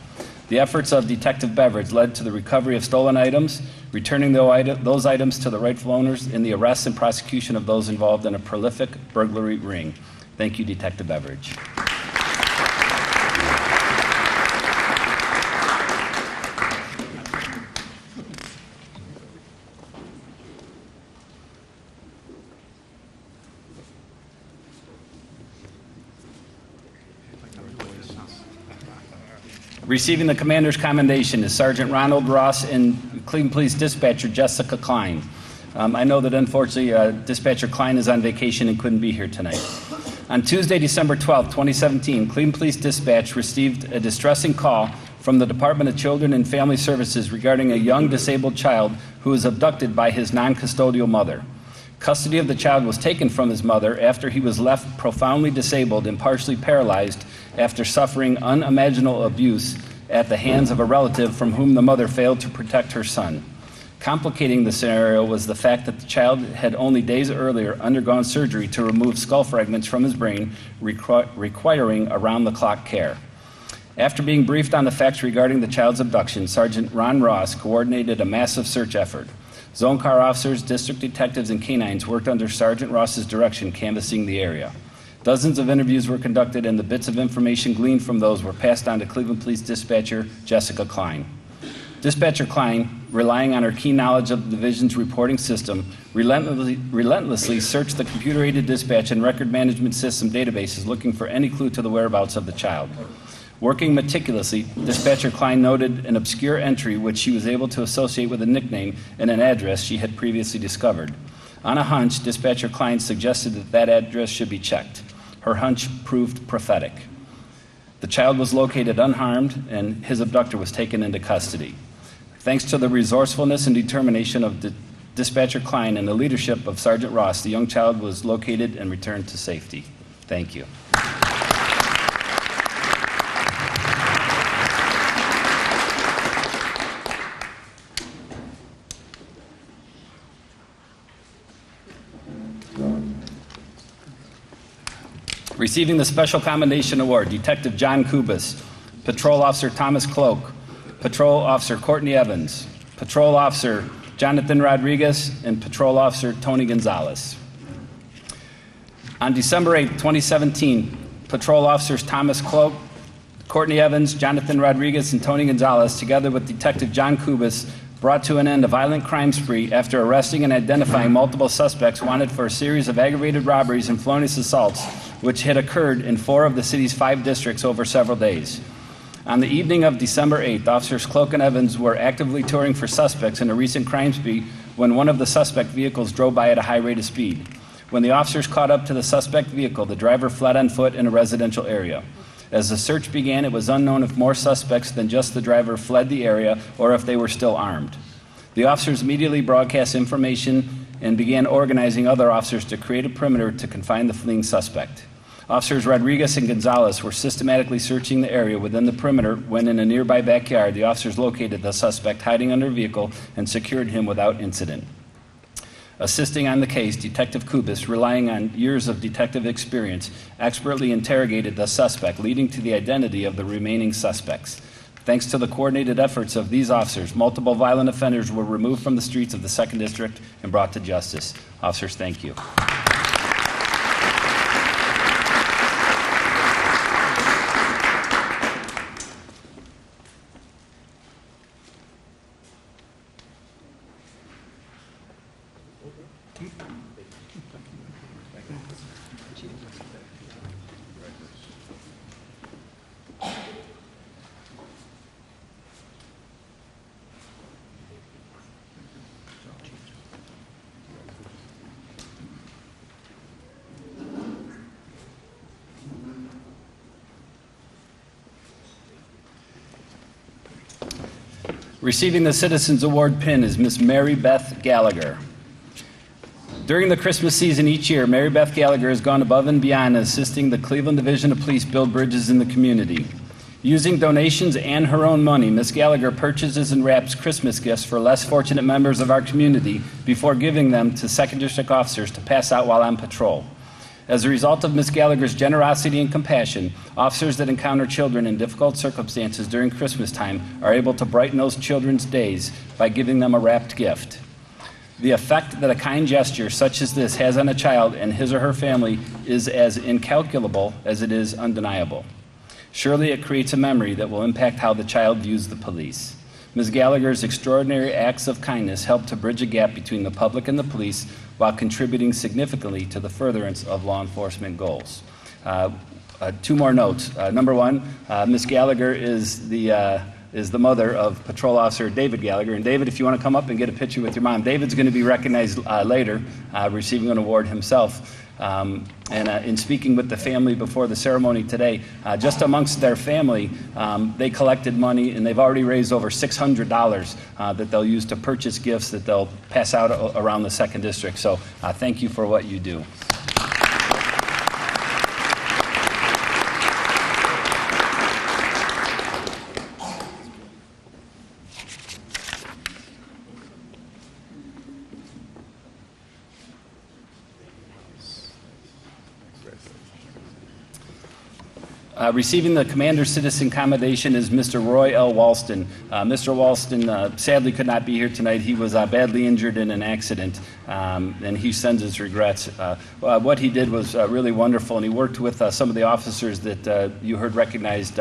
The efforts of Detective Beverage led to the recovery of stolen items, returning those items to the rightful owners, and the arrest and prosecution of those involved in a prolific burglary ring. Thank you, Detective Beverage. Receiving the Commander's Commendation is Sergeant Ronald Ross and Cleveland Police Dispatcher Jessica Klein. I know that unfortunately Dispatcher Klein is on vacation and couldn't be here tonight. On Tuesday, December 12, 2017, Cleveland Police Dispatch received a distressing call from the Department of Children and Family Services regarding a young disabled child who was abducted by his non-custodial mother. Custody of the child was taken from his mother after he was left profoundly disabled and partially paralyzed after suffering unimaginable abuse at the hands of a relative from whom the mother failed to protect her son. Complicating the scenario was the fact that the child had only days earlier undergone surgery to remove skull fragments from his brain, requiring around-the-clock care. After being briefed on the facts regarding the child's abduction, Sergeant Ron Ross coordinated a massive search effort. Zone car officers, district detectives, and canines worked under Sergeant Ross's direction, canvassing the area. Dozens of interviews were conducted, and the bits of information gleaned from those were passed on to Cleveland Police Dispatcher Jessica Klein. Dispatcher Klein, relying on her keen knowledge of the division's reporting system, relentlessly searched the computer-aided dispatch and record management system databases looking for any clue to the whereabouts of the child. Working meticulously, Dispatcher Klein noted an obscure entry which she was able to associate with a nickname and an address she had previously discovered. On a hunch, Dispatcher Klein suggested that that address should be checked. Her hunch proved prophetic. The child was located unharmed, and his abductor was taken into custody. Thanks to the resourcefulness and determination of Dispatcher Klein and the leadership of Sergeant Ross, the young child was located and returned to safety. Thank you. Receiving the Special Commendation Award, Detective John Kubis, Patrol Officer Thomas Cloak, Patrol Officer Courtney Evans, Patrol Officer Jonathan Rodriguez, and Patrol Officer Tony Gonzalez. On December 8, 2017, Patrol Officers Thomas Cloak, Courtney Evans, Jonathan Rodriguez, and Tony Gonzalez, together with Detective John Kubis, brought to an end a violent crime spree after arresting and identifying multiple suspects wanted for a series of aggravated robberies and felonious assaults, which had occurred in 4 of the city's 5 districts over several days. On the evening of December 8th, Officers Cloak and Evans were actively touring for suspects in a recent crime spree when one of the suspect vehicles drove by at a high rate of speed. When the officers caught up to the suspect vehicle, the driver fled on foot in a residential area. As the search began, it was unknown if more suspects than just the driver fled the area or if they were still armed. The officers immediately broadcast information and began organizing other officers to create a perimeter to confine the fleeing suspect. Officers Rodriguez and Gonzalez were systematically searching the area within the perimeter when, in a nearby backyard, the officers located the suspect hiding under a vehicle and secured him without incident. Assisting on the case, Detective Kubis, relying on years of detective experience, expertly interrogated the suspect, leading to the identity of the remaining suspects. Thanks to the coordinated efforts of these officers, multiple violent offenders were removed from the streets of the 2nd District and brought to justice. Officers, thank you. Receiving the Citizens Award pin is Miss Mary Beth Gallagher. During the Christmas season each year, Mary Beth Gallagher has gone above and beyond assisting the Cleveland Division of Police build bridges in the community. Using donations and her own money, Miss Gallagher purchases and wraps Christmas gifts for less fortunate members of our community before giving them to 2nd District officers to pass out while on patrol. As a result of Ms. Gallagher's generosity and compassion, officers that encounter children in difficult circumstances during Christmas time are able to brighten those children's days by giving them a wrapped gift. The effect that a kind gesture such as this has on a child and his or her family is as incalculable as it is undeniable. Surely it creates a memory that will impact how the child views the police. Ms. Gallagher's extraordinary acts of kindness help to bridge a gap between the public and the police while contributing significantly to the furtherance of law enforcement goals. 2 more notes. Number 1, Ms. Gallagher is the mother of Patrol Officer David Gallagher. And David, if you want to come up and get a picture with your mom, David's going to be recognized later, receiving an award himself. In speaking with the family before the ceremony today, just amongst their family, they collected money, and they've already raised over $600 that they'll use to purchase gifts that they'll pass out around the 2nd District. So thank you for what you do. Receiving the Commander's Citizen Commendation is Mr. Roy L. Walston. Mr. Walston sadly could not be here tonight. He was badly injured in an accident, and he sends his regrets. What he did was really wonderful, and he worked with some of the officers that you heard recognized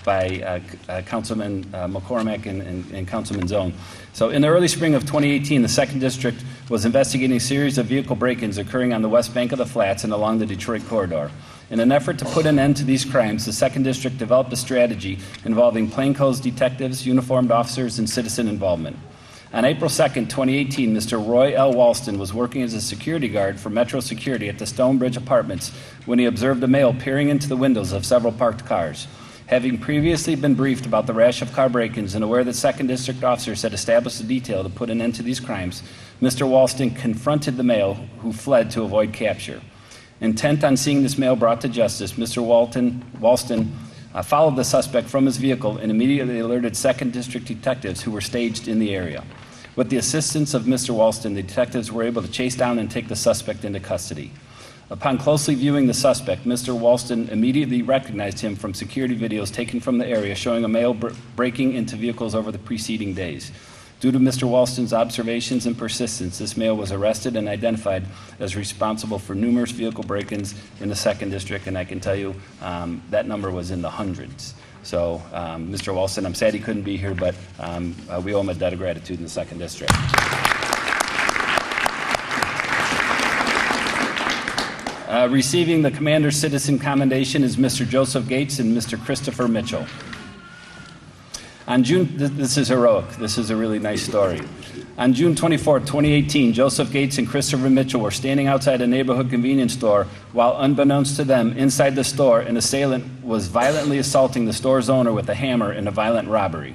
by Councilman McCormack and Councilman Zone. So in the early spring of 2018, the 2nd District was investigating a series of vehicle break-ins occurring on the west bank of the Flats and along the Detroit corridor. In an effort to put an end to these crimes, the 2nd District developed a strategy involving plainclothes detectives, uniformed officers, and citizen involvement. On April 2nd, 2018, Mr. Roy L. Walston was working as a security guard for Metro Security at the Stonebridge Apartments when he observed a male peering into the windows of several parked cars. Having previously been briefed about the rash of car break-ins and aware that 2nd District officers had established a detail to put an end to these crimes, Mr. Walston confronted the male, who fled to avoid capture. Intent on seeing this male brought to justice, Mr. Walston followed the suspect from his vehicle and immediately alerted 2nd District detectives who were staged in the area. With the assistance of Mr. Walston, the detectives were able to chase down and take the suspect into custody. Upon closely viewing the suspect, Mr. Walston immediately recognized him from security videos taken from the area showing a male breaking into vehicles over the preceding days. Due to Mr. Walston's observations and persistence, this male was arrested and identified as responsible for numerous vehicle break-ins in the 2nd District, and I can tell you that number was in the hundreds. So, Mr. Walston, I'm sad he couldn't be here, but we owe him a debt of gratitude in the 2nd District. Receiving the Commander's Citizen Commendation is Mr. Joseph Gates and Mr. Christopher Mitchell. On June, this is heroic. This is a really nice story. On June 24, 2018, Joseph Gates and Christopher Mitchell were standing outside a neighborhood convenience store while, unbeknownst to them, inside the store, an assailant was violently assaulting the store's owner with a hammer in a violent robbery.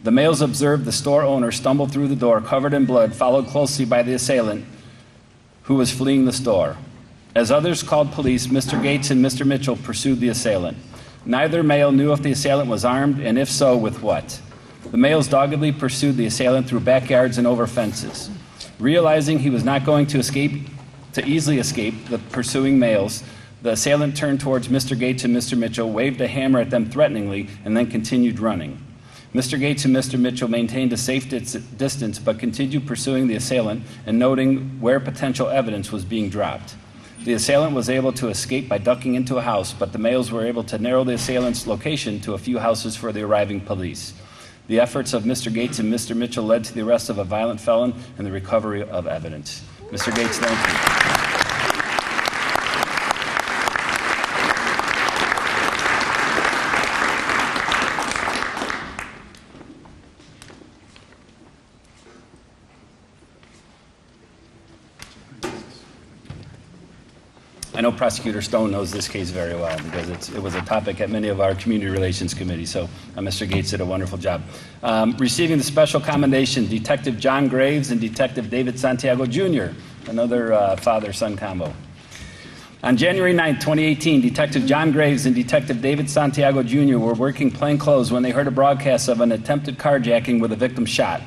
The males observed the store owner stumble through the door covered in blood, followed closely by the assailant, who was fleeing the store. As others called police, Mr. Gates and Mr. Mitchell pursued the assailant. Neither male knew if the assailant was armed, and if so, with what. The males doggedly pursued the assailant through backyards and over fences. Realizing he was not going to easily escape the pursuing males, the assailant turned towards Mr. Gates and Mr. Mitchell, waved a hammer at them threateningly, and then continued running. Mr. Gates and Mr. Mitchell maintained a safe distance, but continued pursuing the assailant and noting where potential evidence was being dropped. The assailant was able to escape by ducking into a house, but the males were able to narrow the assailant's location to a few houses for the arriving police. The efforts of Mr. Gates and Mr. Mitchell led to the arrest of a violent felon and the recovery of evidence. Mr. Gates, thank you. I know Prosecutor Stone knows this case very well because it was a topic at many of our community relations committees, so Mr. Gates did a wonderful job. Receiving the special commendation, Detective John Graves and Detective David Santiago Jr., another father-son combo. On January 9, 2018, Detective John Graves and Detective David Santiago Jr. were working plainclothes when they heard a broadcast of an attempted carjacking with a victim shot.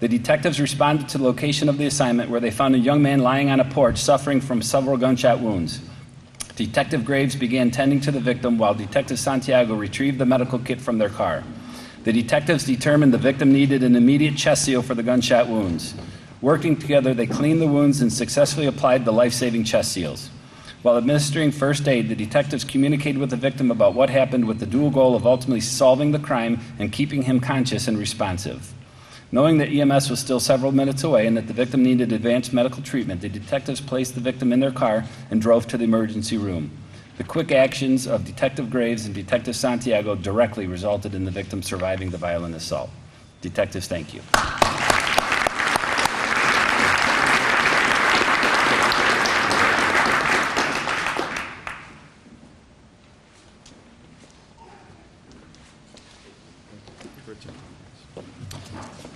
The detectives responded to the location of the assignment where they found a young man lying on a porch suffering from several gunshot wounds. Detective Graves began tending to the victim while Detective Santiago retrieved the medical kit from their car. The detectives determined the victim needed an immediate chest seal for the gunshot wounds. Working together, they cleaned the wounds and successfully applied the life-saving chest seals. While administering first aid, the detectives communicated with the victim about what happened with the dual goal of ultimately solving the crime and keeping him conscious and responsive. Knowing that EMS was still several minutes away and that the victim needed advanced medical treatment, the detectives placed the victim in their car and drove to the emergency room. The quick actions of Detective Graves and Detective Santiago directly resulted in the victim surviving the violent assault. Detectives, thank you.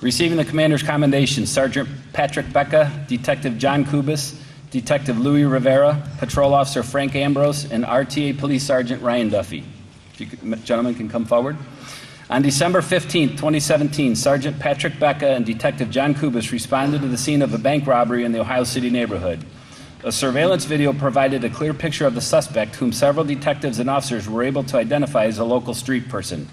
Receiving the Commander's Commendation, Sergeant Patrick Becca, Detective John Kubis, Detective Louis Rivera, Patrol Officer Frank Ambrose, and RTA Police Sergeant Ryan Duffy. If you gentlemen can come forward. On December 15, 2017, Sergeant Patrick Becca and Detective John Kubis responded to the scene of a bank robbery in the Ohio City neighborhood. A surveillance video provided a clear picture of the suspect, whom several detectives and officers were able to identify as a local street person.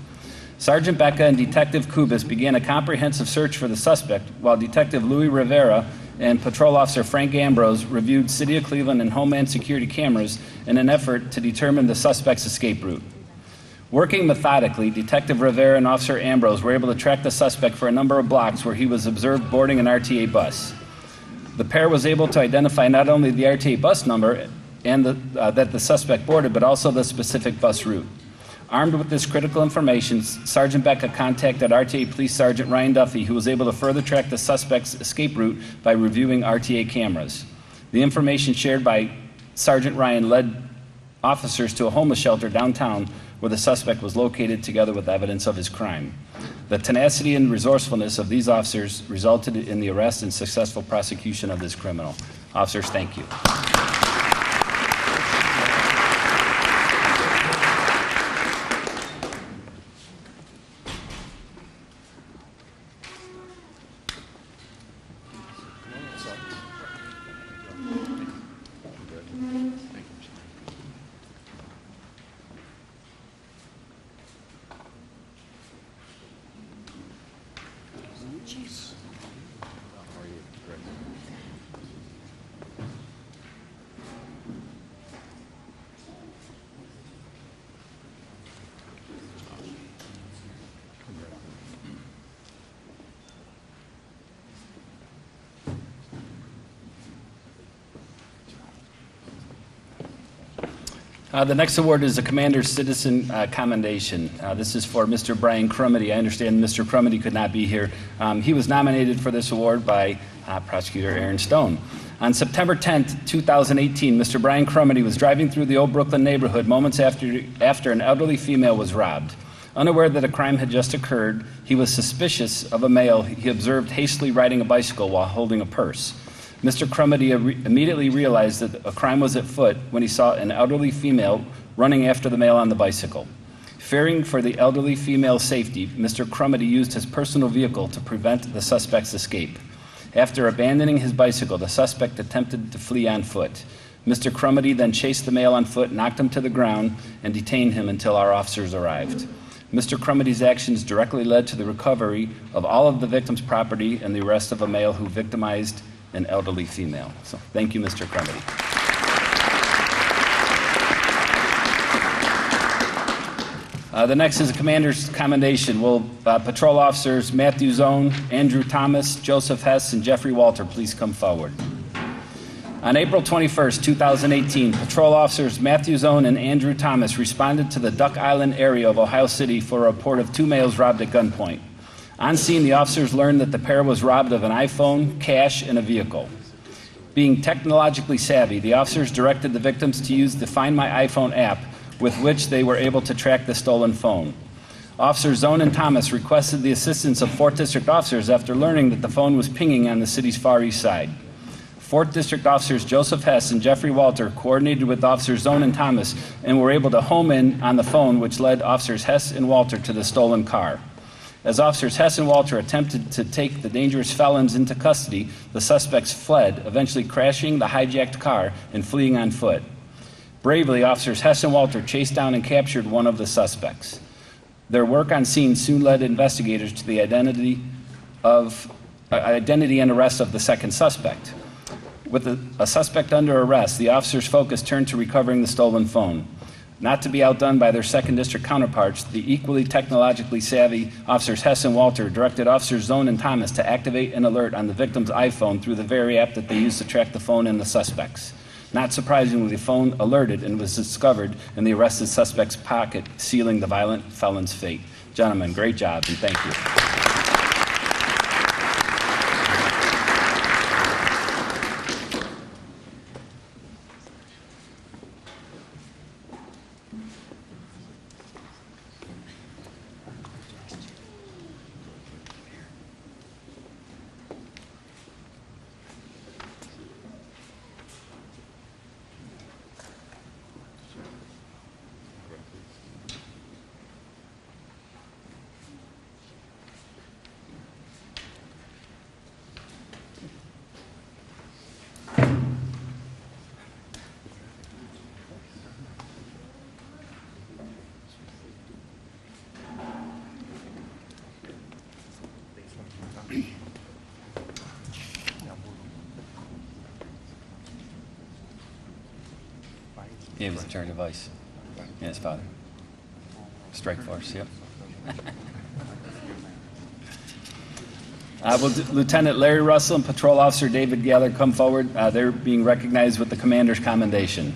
Sergeant Becca and Detective Kubis began a comprehensive search for the suspect, while Detective Louis Rivera and Patrol Officer Frank Ambrose reviewed City of Cleveland and Homeland Security cameras in an effort to determine the suspect's escape route. Working methodically, Detective Rivera and Officer Ambrose were able to track the suspect for a number of blocks where he was observed boarding an RTA bus. The pair was able to identify not only the RTA bus number and that the suspect boarded, but also the specific bus route. Armed with this critical information, Sergeant Becca contacted RTA Police Sergeant Ryan Duffy, who was able to further track the suspect's escape route by reviewing RTA cameras. The information shared by Sergeant Ryan led officers to a homeless shelter downtown where the suspect was located, together with evidence of his crime. The tenacity and resourcefulness of these officers resulted in the arrest and successful prosecution of this criminal. Officers, thank you. The next award is the Commander's Citizen Commendation. This is for Mr. Brian Crumity. I understand Mr. Crumity could not be here. He was nominated for this award by Prosecutor Aaron Stone. On September 10th, 2018, Mr. Brian Crumity was driving through the Old Brooklyn neighborhood moments after an elderly female was robbed. Unaware that a crime had just occurred, he was suspicious of a male he observed hastily riding a bicycle while holding a purse. Mr. Crumity immediately realized that a crime was afoot when he saw an elderly female running after the male on the bicycle. Fearing for the elderly female's safety, Mr. Crumity used his personal vehicle to prevent the suspect's escape. After abandoning his bicycle, the suspect attempted to flee on foot. Mr. Crumity then chased the male on foot, knocked him to the ground, and detained him until our officers arrived. Mr. Crumity's actions directly led to the recovery of all of the victim's property and the arrest of a male who victimized an elderly female. So thank you, Mr. Crumity. The next is a Commander's Commendation. Will Patrol Officers Matthew Zone, Andrew Thomas, Joseph Hess, and Jeffrey Walter please come forward. On April 21st, 2018, Patrol Officers Matthew Zone and Andrew Thomas responded to the Duck Island area of Ohio City for a report of two males robbed at gunpoint. On scene, the officers learned that the pair was robbed of an iPhone, cash, and a vehicle. Being technologically savvy, the officers directed the victims to use the Find My iPhone app, with which they were able to track the stolen phone. Officers Zone and Thomas requested the assistance of 4th District officers after learning that the phone was pinging on the city's Far East Side. 4th District officers Joseph Hess and Jeffrey Walter coordinated with Officers Zone and Thomas and were able to home in on the phone, which led Officers Hess and Walter to the stolen car. As Officers Hess and Walter attempted to take the dangerous felons into custody, the suspects fled, eventually crashing the hijacked car and fleeing on foot. Bravely, Officers Hess and Walter chased down and captured one of the suspects. Their work on scene soon led investigators to the identity and arrest of the second suspect. With a suspect under arrest, the officers' focus turned to recovering the stolen phone. Not to be outdone by their 2nd District counterparts, the equally technologically savvy Officers Hess and Walter directed Officers Zone and Thomas to activate an alert on the victim's iPhone through the very app that they used to track the phone and the suspects. Not surprisingly, the phone alerted and was discovered in the arrested suspect's pocket, sealing the violent felon's fate. Gentlemen, great job, and thank you. He was in charge of vice. Yeah, his father. Strike force, yep. Will Lieutenant Larry Russell and Patrol Officer David Gallagher come forward? They're being recognized with the Commander's Commendation.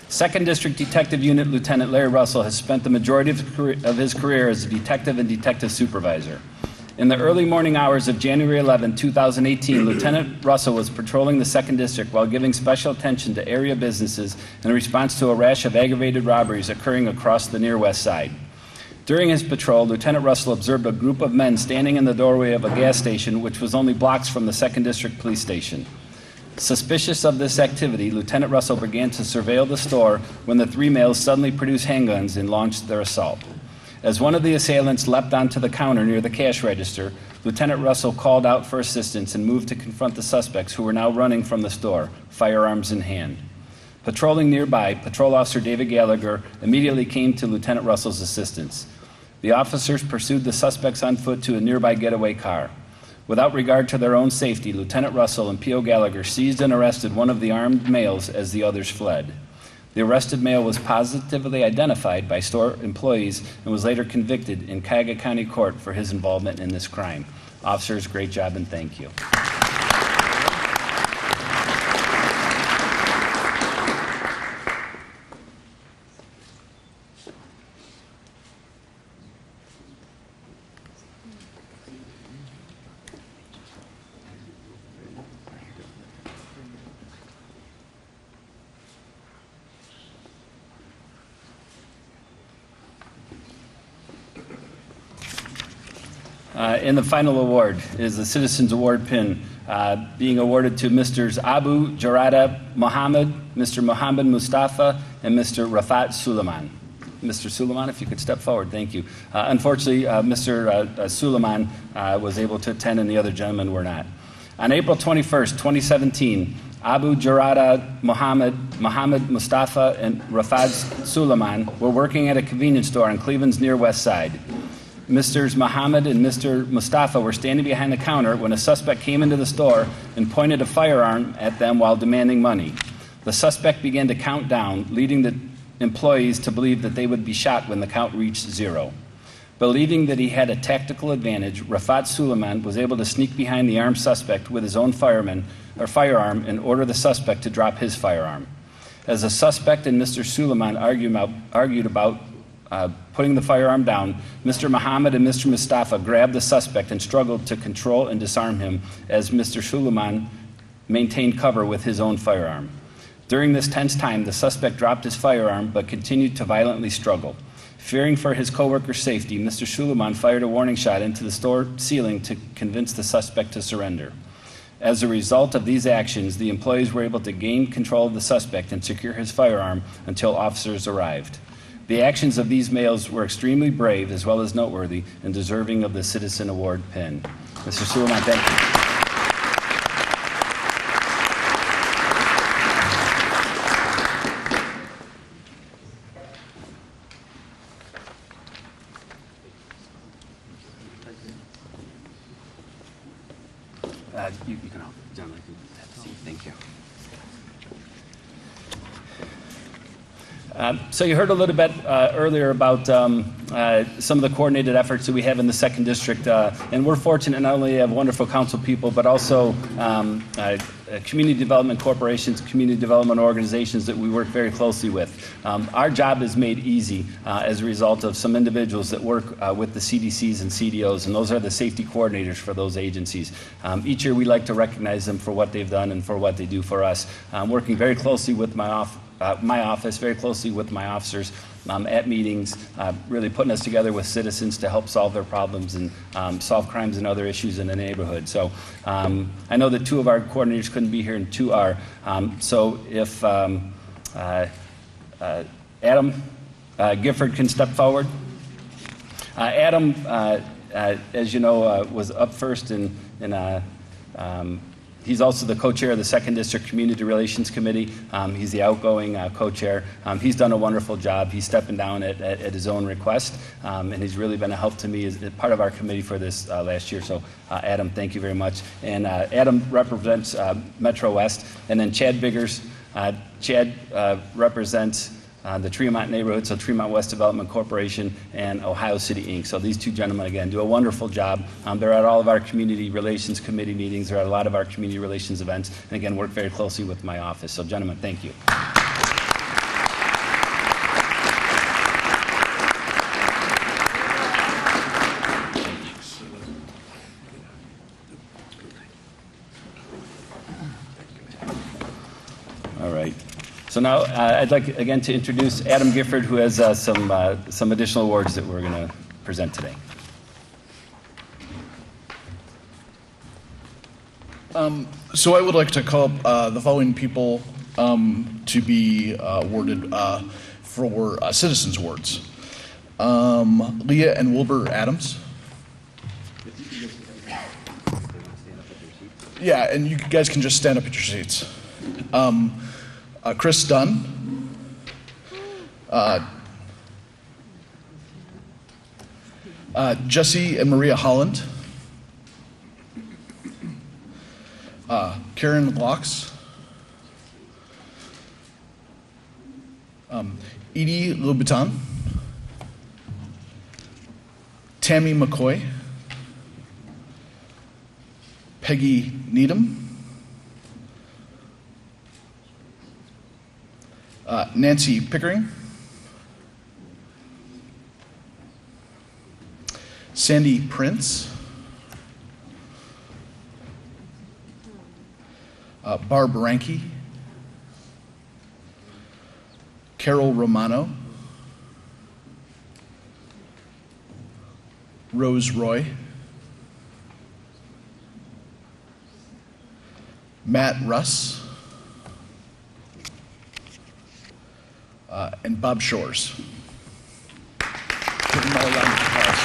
2nd District Detective Unit Lieutenant Larry Russell has spent the majority of his career as a detective and detective supervisor. In the early morning hours of January 11, 2018, Lieutenant Russell was patrolling the 2nd District while giving special attention to area businesses in response to a rash of aggravated robberies occurring across the near west side. During his patrol, Lieutenant Russell observed a group of men standing in the doorway of a gas station which was only blocks from the 2nd District Police Station. Suspicious of this activity, Lieutenant Russell began to surveil the store when the 3 males suddenly produced handguns and launched their assault. As one of the assailants leapt onto the counter near the cash register, Lieutenant Russell called out for assistance and moved to confront the suspects who were now running from the store, firearms in hand. Patrolling nearby, Patrol Officer David Gallagher immediately came to Lieutenant Russell's assistance. The officers pursued the suspects on foot to a nearby getaway car. Without regard to their own safety, Lieutenant Russell and Pio Gallagher seized and arrested one of the armed males as the others fled. The arrested male was positively identified by store employees and was later convicted in Cuyahoga County Court for his involvement in this crime. Officers, great job and thank you. And the final award is the Citizens Award pin being awarded to Mr. Abu Jarada Mohammed, Mr. Mohammed Mustafa, and Mr. Rafat Suleiman. Mr. Suleiman, if you could step forward, thank you. Unfortunately, Mr. Suleiman was able to attend and the other gentlemen were not. On April 21st, 2017, Abu Jarada Mohammed Mustafa, and Rafat Suleiman were working at a convenience store on Cleveland's near west side. Mr. Mohammed and Mr. Mustafa were standing behind the counter when a suspect came into the store and pointed a firearm at them while demanding money. The suspect began to count down, leading the employees to believe that they would be shot when the count reached 0. Believing that he had a tactical advantage, Rafat Suleiman was able to sneak behind the armed suspect with his own firearm and order the suspect to drop his firearm. As the suspect and Mr. Suleiman argued about putting the firearm down, Mr. Muhammad and Mr. Mustafa grabbed the suspect and struggled to control and disarm him as Mr. Suleiman maintained cover with his own firearm. During this tense time, the suspect dropped his firearm but continued to violently struggle. Fearing for his co-worker's safety, Mr. Suleiman fired a warning shot into the store ceiling to convince the suspect to surrender. As a result of these actions, the employees were able to gain control of the suspect and secure his firearm until officers arrived. The actions of these males were extremely brave as well as noteworthy and deserving of the Citizen Award pin. Mr. Suleiman, thank you. You can all, gentlemen, have a seat. Thank you. So you heard a little bit earlier about some of the coordinated efforts that we have in the 2nd District, and we're fortunate not only to have wonderful council people, but also community development corporations, community development organizations that we work very closely with. Our job is made easy as a result of some individuals that work with the CDCs and CDOs, and those are the safety coordinators for those agencies. Each year we like to recognize them for what they've done and for what they do for us. Working very closely with my office, very closely with my officers at meetings, really putting us together with citizens to help solve their problems and solve crimes and other issues in the neighborhood. So I know that 2 of our coordinators couldn't be here and 2 are. So if Adam Gifford can step forward. Adam, as you know, was up first in he's also the co-chair of the 2nd District Community Relations Committee. He's the outgoing co-chair. He's done a wonderful job. He's stepping down at his own request, and he's really been a help to me as part of our committee for this last year. So, Adam, thank you very much. And Adam represents Metro West, and then Chad Biggers Chad represents the Tremont neighborhood, so Tremont West Development Corporation and Ohio City Inc. So these two gentlemen, again, do a wonderful job. They're at all of our community relations committee meetings. They're at a lot of our community relations events, and again, work very closely with my office. So gentlemen, thank you. All right. So now I'd like again to introduce Adam Gifford, who has some additional awards that we're going to present today. So I would like to call up the following people to be awarded for Citizens Awards. Leah and Wilbur Adams. Yeah, and you guys can just stand up at your seats. Chris Dunn, Jesse and Maria Holland, Karen Locks, Edie Louboutin, Tammy McCoy, Peggy Needham, Nancy Pickering, Sandy Prince, Barb Ranke, Carol Romano, Rose Roy, Matt Russ, and Bob Shores. Give them all a round of applause.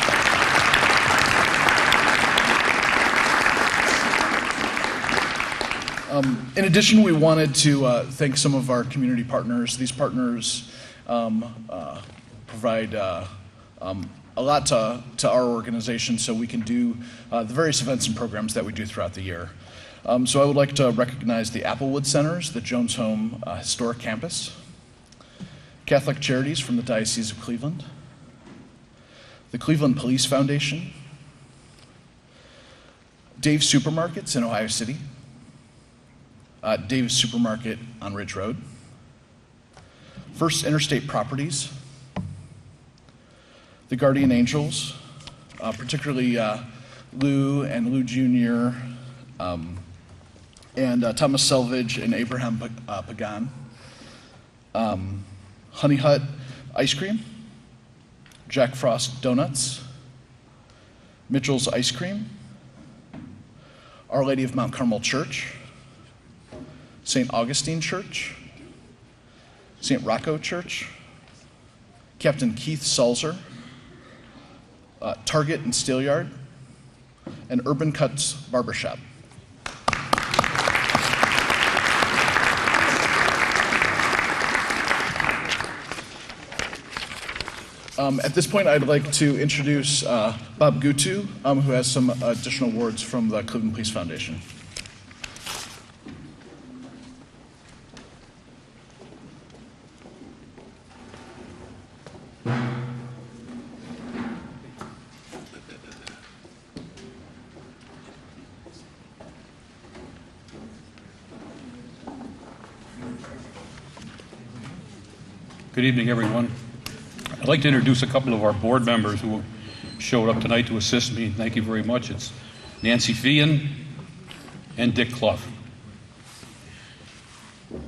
In addition, we wanted to thank some of our community partners. These partners provide a lot to our organization so we can do the various events and programs that we do throughout the year. So I would like to recognize the Applewood Centers, the Jones Home Historic Campus, Catholic Charities from the Diocese of Cleveland, the Cleveland Police Foundation, Dave's Supermarkets in Ohio City, Dave's Supermarket on Ridge Road, First Interstate Properties, the Guardian Angels, particularly Lou and Lou Jr., and Thomas Selvage and Abraham Pagan, Honey Hut Ice Cream, Jack Frost Donuts, Mitchell's Ice Cream, Our Lady of Mount Carmel Church, St. Augustine Church, St. Rocco Church, Captain Keith Salzer, Target and Steelyard, and Urban Cuts Barbershop. At this point, I'd like to introduce Bob Gutu, who has some additional awards from the Cleveland Police Foundation. Good evening, everyone. I'd like to introduce a couple of our board members who showed up tonight to assist me. Thank you very much. It's Nancy Feehan and Dick Clough.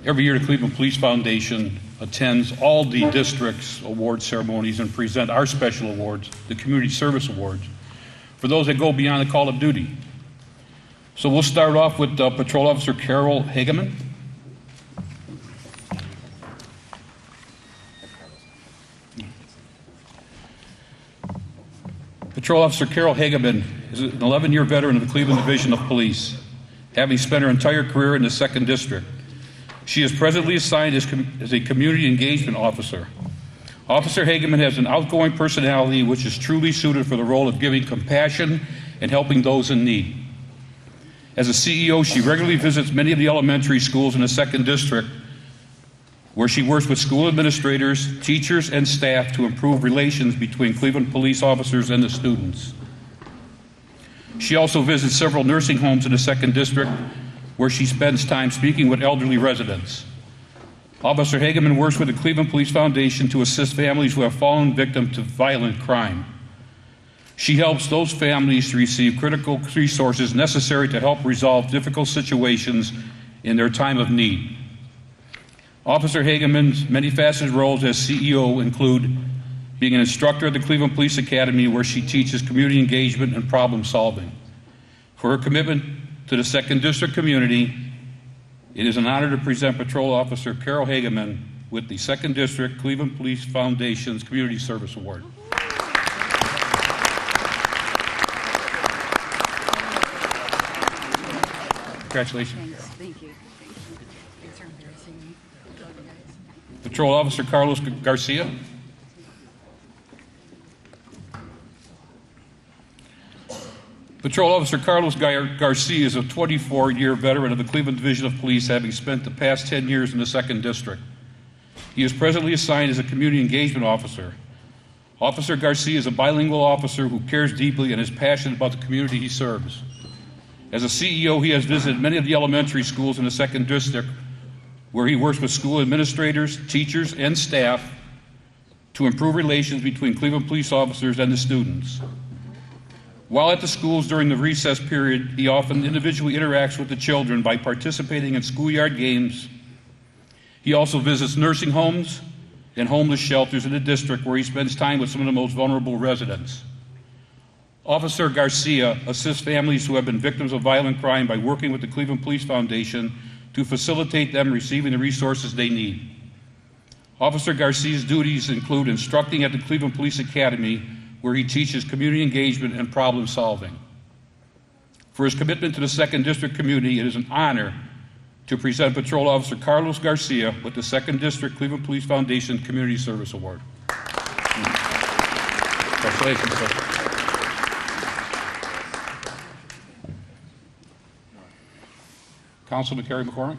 Every year, the Cleveland Police Foundation attends all the district's award ceremonies and present our special awards, the Community Service Awards, for those that go beyond the call of duty. So we'll start off with Patrol Officer Carol Hegeman. Patrol Officer Carol Hegeman is an 11-year veteran of the Cleveland Division of Police, having spent her entire career in the 2nd District. She is presently assigned as a Community Engagement Officer. Officer Hegeman has an outgoing personality which is truly suited for the role of giving compassion and helping those in need. As a CEO, she regularly visits many of the elementary schools in the 2nd District where she works with school administrators, teachers, and staff to improve relations between Cleveland police officers and the students. She also visits several nursing homes in the 2nd District, where she spends time speaking with elderly residents. Officer Hegeman works with the Cleveland Police Foundation to assist families who have fallen victim to violent crime. She helps those families to receive critical resources necessary to help resolve difficult situations in their time of need. Officer Hegeman's many faceted roles as CEO include being an instructor at the Cleveland Police Academy, where she teaches community engagement and problem solving. For her commitment to the 2nd District community, it is an honor to present Patrol Officer Carol Hegeman with the 2nd District Cleveland Police Foundation's Community Service Award. Congratulations. Thank you. Patrol Officer Carlos Garcia. Patrol Officer Carlos Garcia is a 24-year veteran of the Cleveland Division of Police, having spent the past 10 years in the 2nd District. He is presently assigned as a community engagement officer. Officer Garcia is a bilingual officer who cares deeply and is passionate about the community he serves. As a CEO, he has visited many of the elementary schools in the 2nd District, where he works with school administrators, teachers, and staff to improve relations between Cleveland police officers and the students. While at the schools during the recess period, he often individually interacts with the children by participating in schoolyard games. He also visits nursing homes and homeless shelters in the district, where he spends time with some of the most vulnerable residents. Officer Garcia assists families who have been victims of violent crime by working with the Cleveland Police Foundation to facilitate them receiving the resources they need. Officer Garcia's duties include instructing at the Cleveland Police Academy, where he teaches community engagement and problem solving. For his commitment to the 2nd District community, it is an honor to present Patrol Officer Carlos Garcia with the 2nd District Cleveland Police Foundation Community Service Award. Congratulations, sir. Councilman Kerry McCormick.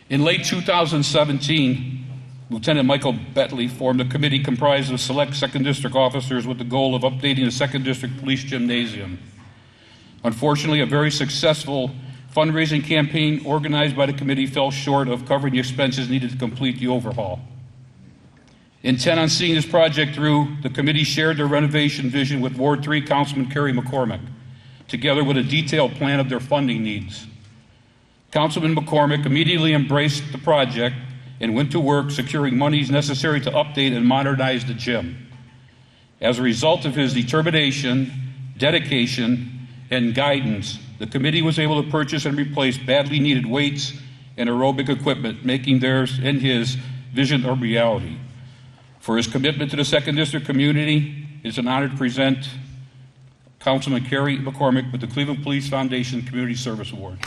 In late 2017, Lieutenant Michael Batli formed a committee comprised of select 2nd District officers with the goal of updating the 2nd District Police Gymnasium. Unfortunately, a very successful fundraising campaign organized by the committee fell short of covering the expenses needed to complete the overhaul. Intent on seeing this project through, the committee shared their renovation vision with Ward 3 Councilman Kerry McCormick, together with a detailed plan of their funding needs. Councilman McCormick immediately embraced the project and went to work securing monies necessary to update and modernize the gym. As a result of his determination, dedication, and guidance, the committee was able to purchase and replace badly needed weights and aerobic equipment, making theirs and his vision a reality. For his commitment to the 2nd District community, it's an honor to present Councilman Kerry McCormick with the Cleveland Police Foundation Community Service Award.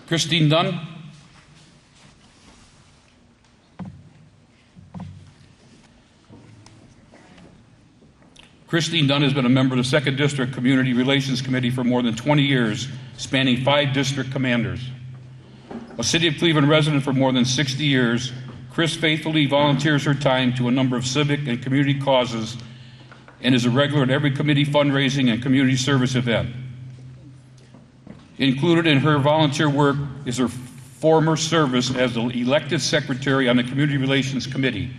Christine Dunham. Christine Dunn has been a member of the 2nd District Community Relations Committee for more than 20 years, spanning 5 district commanders. A City of Cleveland resident for more than 60 years, Chris faithfully volunteers her time to a number of civic and community causes and is a regular at every committee fundraising and community service event. Included in her volunteer work is her former service as the elected secretary on the Community Relations Committee.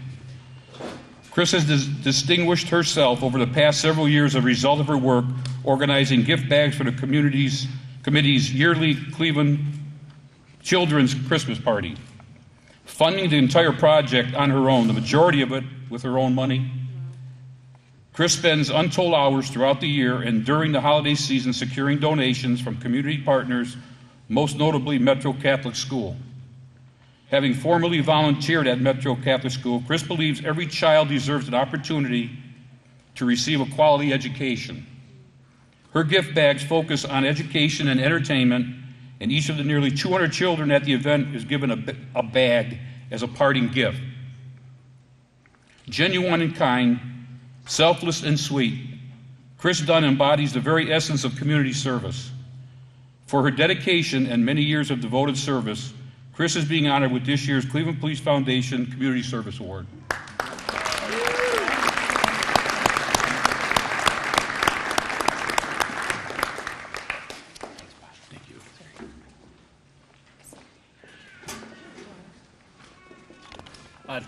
Chris has distinguished herself over the past several years as a result of her work organizing gift bags for the committee's yearly Cleveland Children's Christmas Party, funding the entire project on her own, the majority of it with her own money. Chris spends untold hours throughout the year and during the holiday season securing donations from community partners, most notably Metro Catholic School. Having formerly volunteered at Metro Catholic School, Chris believes every child deserves an opportunity to receive a quality education. Her gift bags focus on education and entertainment, and each of the nearly 200 children at the event is given a bag as a parting gift. Genuine and kind, Selfless and sweet, Chris Dunn embodies the very essence of community service. For her dedication and many years of devoted service, Chris is being honored with this year's Cleveland Police Foundation Community Service Award.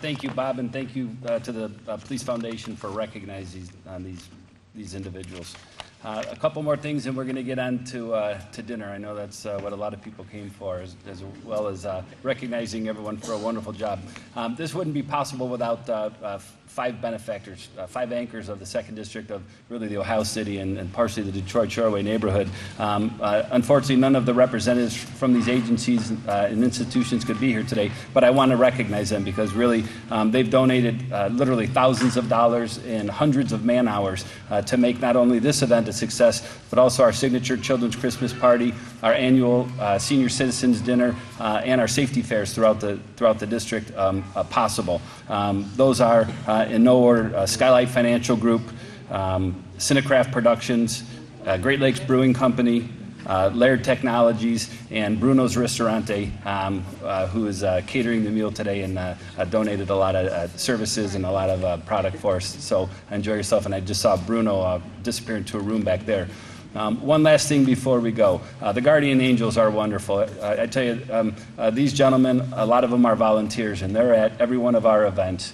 Thank you, Bob, and thank you to the Police Foundation for recognizing these individuals. A couple more things, and we're going to get on to dinner. I know that's what a lot of people came for, as well as recognizing everyone for a wonderful job. This wouldn't be possible without 5 benefactors, 5 anchors of the 2nd District of really the Ohio City and partially the Detroit Shoreway neighborhood. Unfortunately, none of the representatives from these agencies and institutions could be here today, but I want to recognize them because really they've donated literally thousands of dollars and hundreds of man hours to make not only this event a success, but also our signature Children's Christmas Party, our annual Senior Citizens Dinner, and our safety fairs throughout the district possible. Those are, in no order, Skylight Financial Group, Cinecraft Productions, Great Lakes Brewing Company, Laird Technologies, and Bruno's Ristorante, who is catering the meal today and donated a lot of services and a lot of product for us. So enjoy yourself. And I just saw Bruno disappear into a room back there. One last thing before we go. The Guardian Angels are wonderful. I tell you, these gentlemen, a lot of them are volunteers, and they're at every one of our events.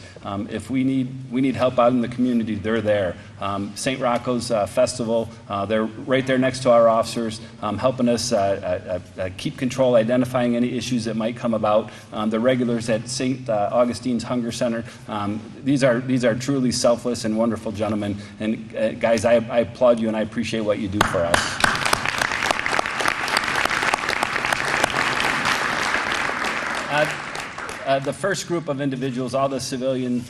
If we need help out in the community, they're there. St. Rocco's Festival, they're right there next to our officers, helping us keep control, identifying any issues that might come about. The regulars at St. Augustine's Hunger Center, these are truly selfless and wonderful gentlemen. And guys, I applaud you and I appreciate what you do for us. The first group of individuals, all the civilian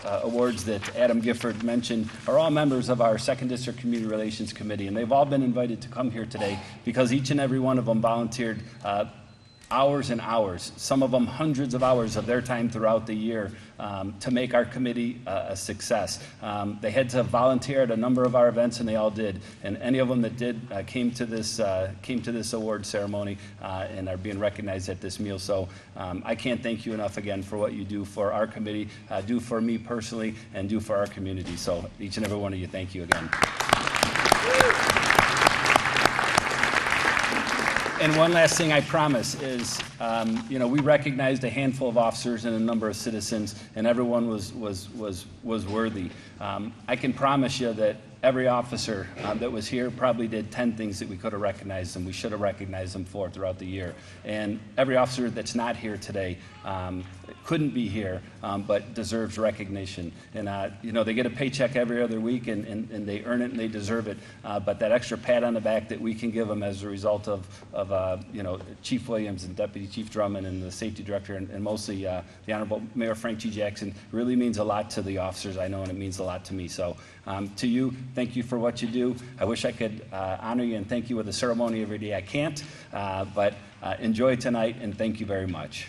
awards that Adam Gifford mentioned, are all members of our 2nd District Community Relations Committee, and they've all been invited to come here today because each and every one of them volunteered hours and hours, some of them hundreds of hours of their time throughout the year to make our committee a success. They had to volunteer at a number of our events, and they all did. And any of them that did came to this award ceremony and are being recognized at this meal. So I can't thank you enough again for what you do for our committee, do for me personally, and do for our community. So each and every one of you, thank you again. And one last thing I promise is, we recognized a handful of officers and a number of citizens, and everyone was worthy. I can promise you that every officer that was here probably did 10 things that we could have recognized them. We should have recognized them for throughout the year. And every officer that's not here today couldn't be here, but deserves recognition. And they get a paycheck every other week, and they earn it and they deserve it. But that extra pat on the back that we can give them as a result of Chief Williams and Deputy Chief Drummond and the Safety Director and mostly the Honorable Mayor Frank G. Jackson really means a lot to the officers, I know, and it means a lot to me. So to you, thank you for what you do. I wish I could honor you and thank you with a ceremony every day. I can't, but enjoy tonight and thank you very much.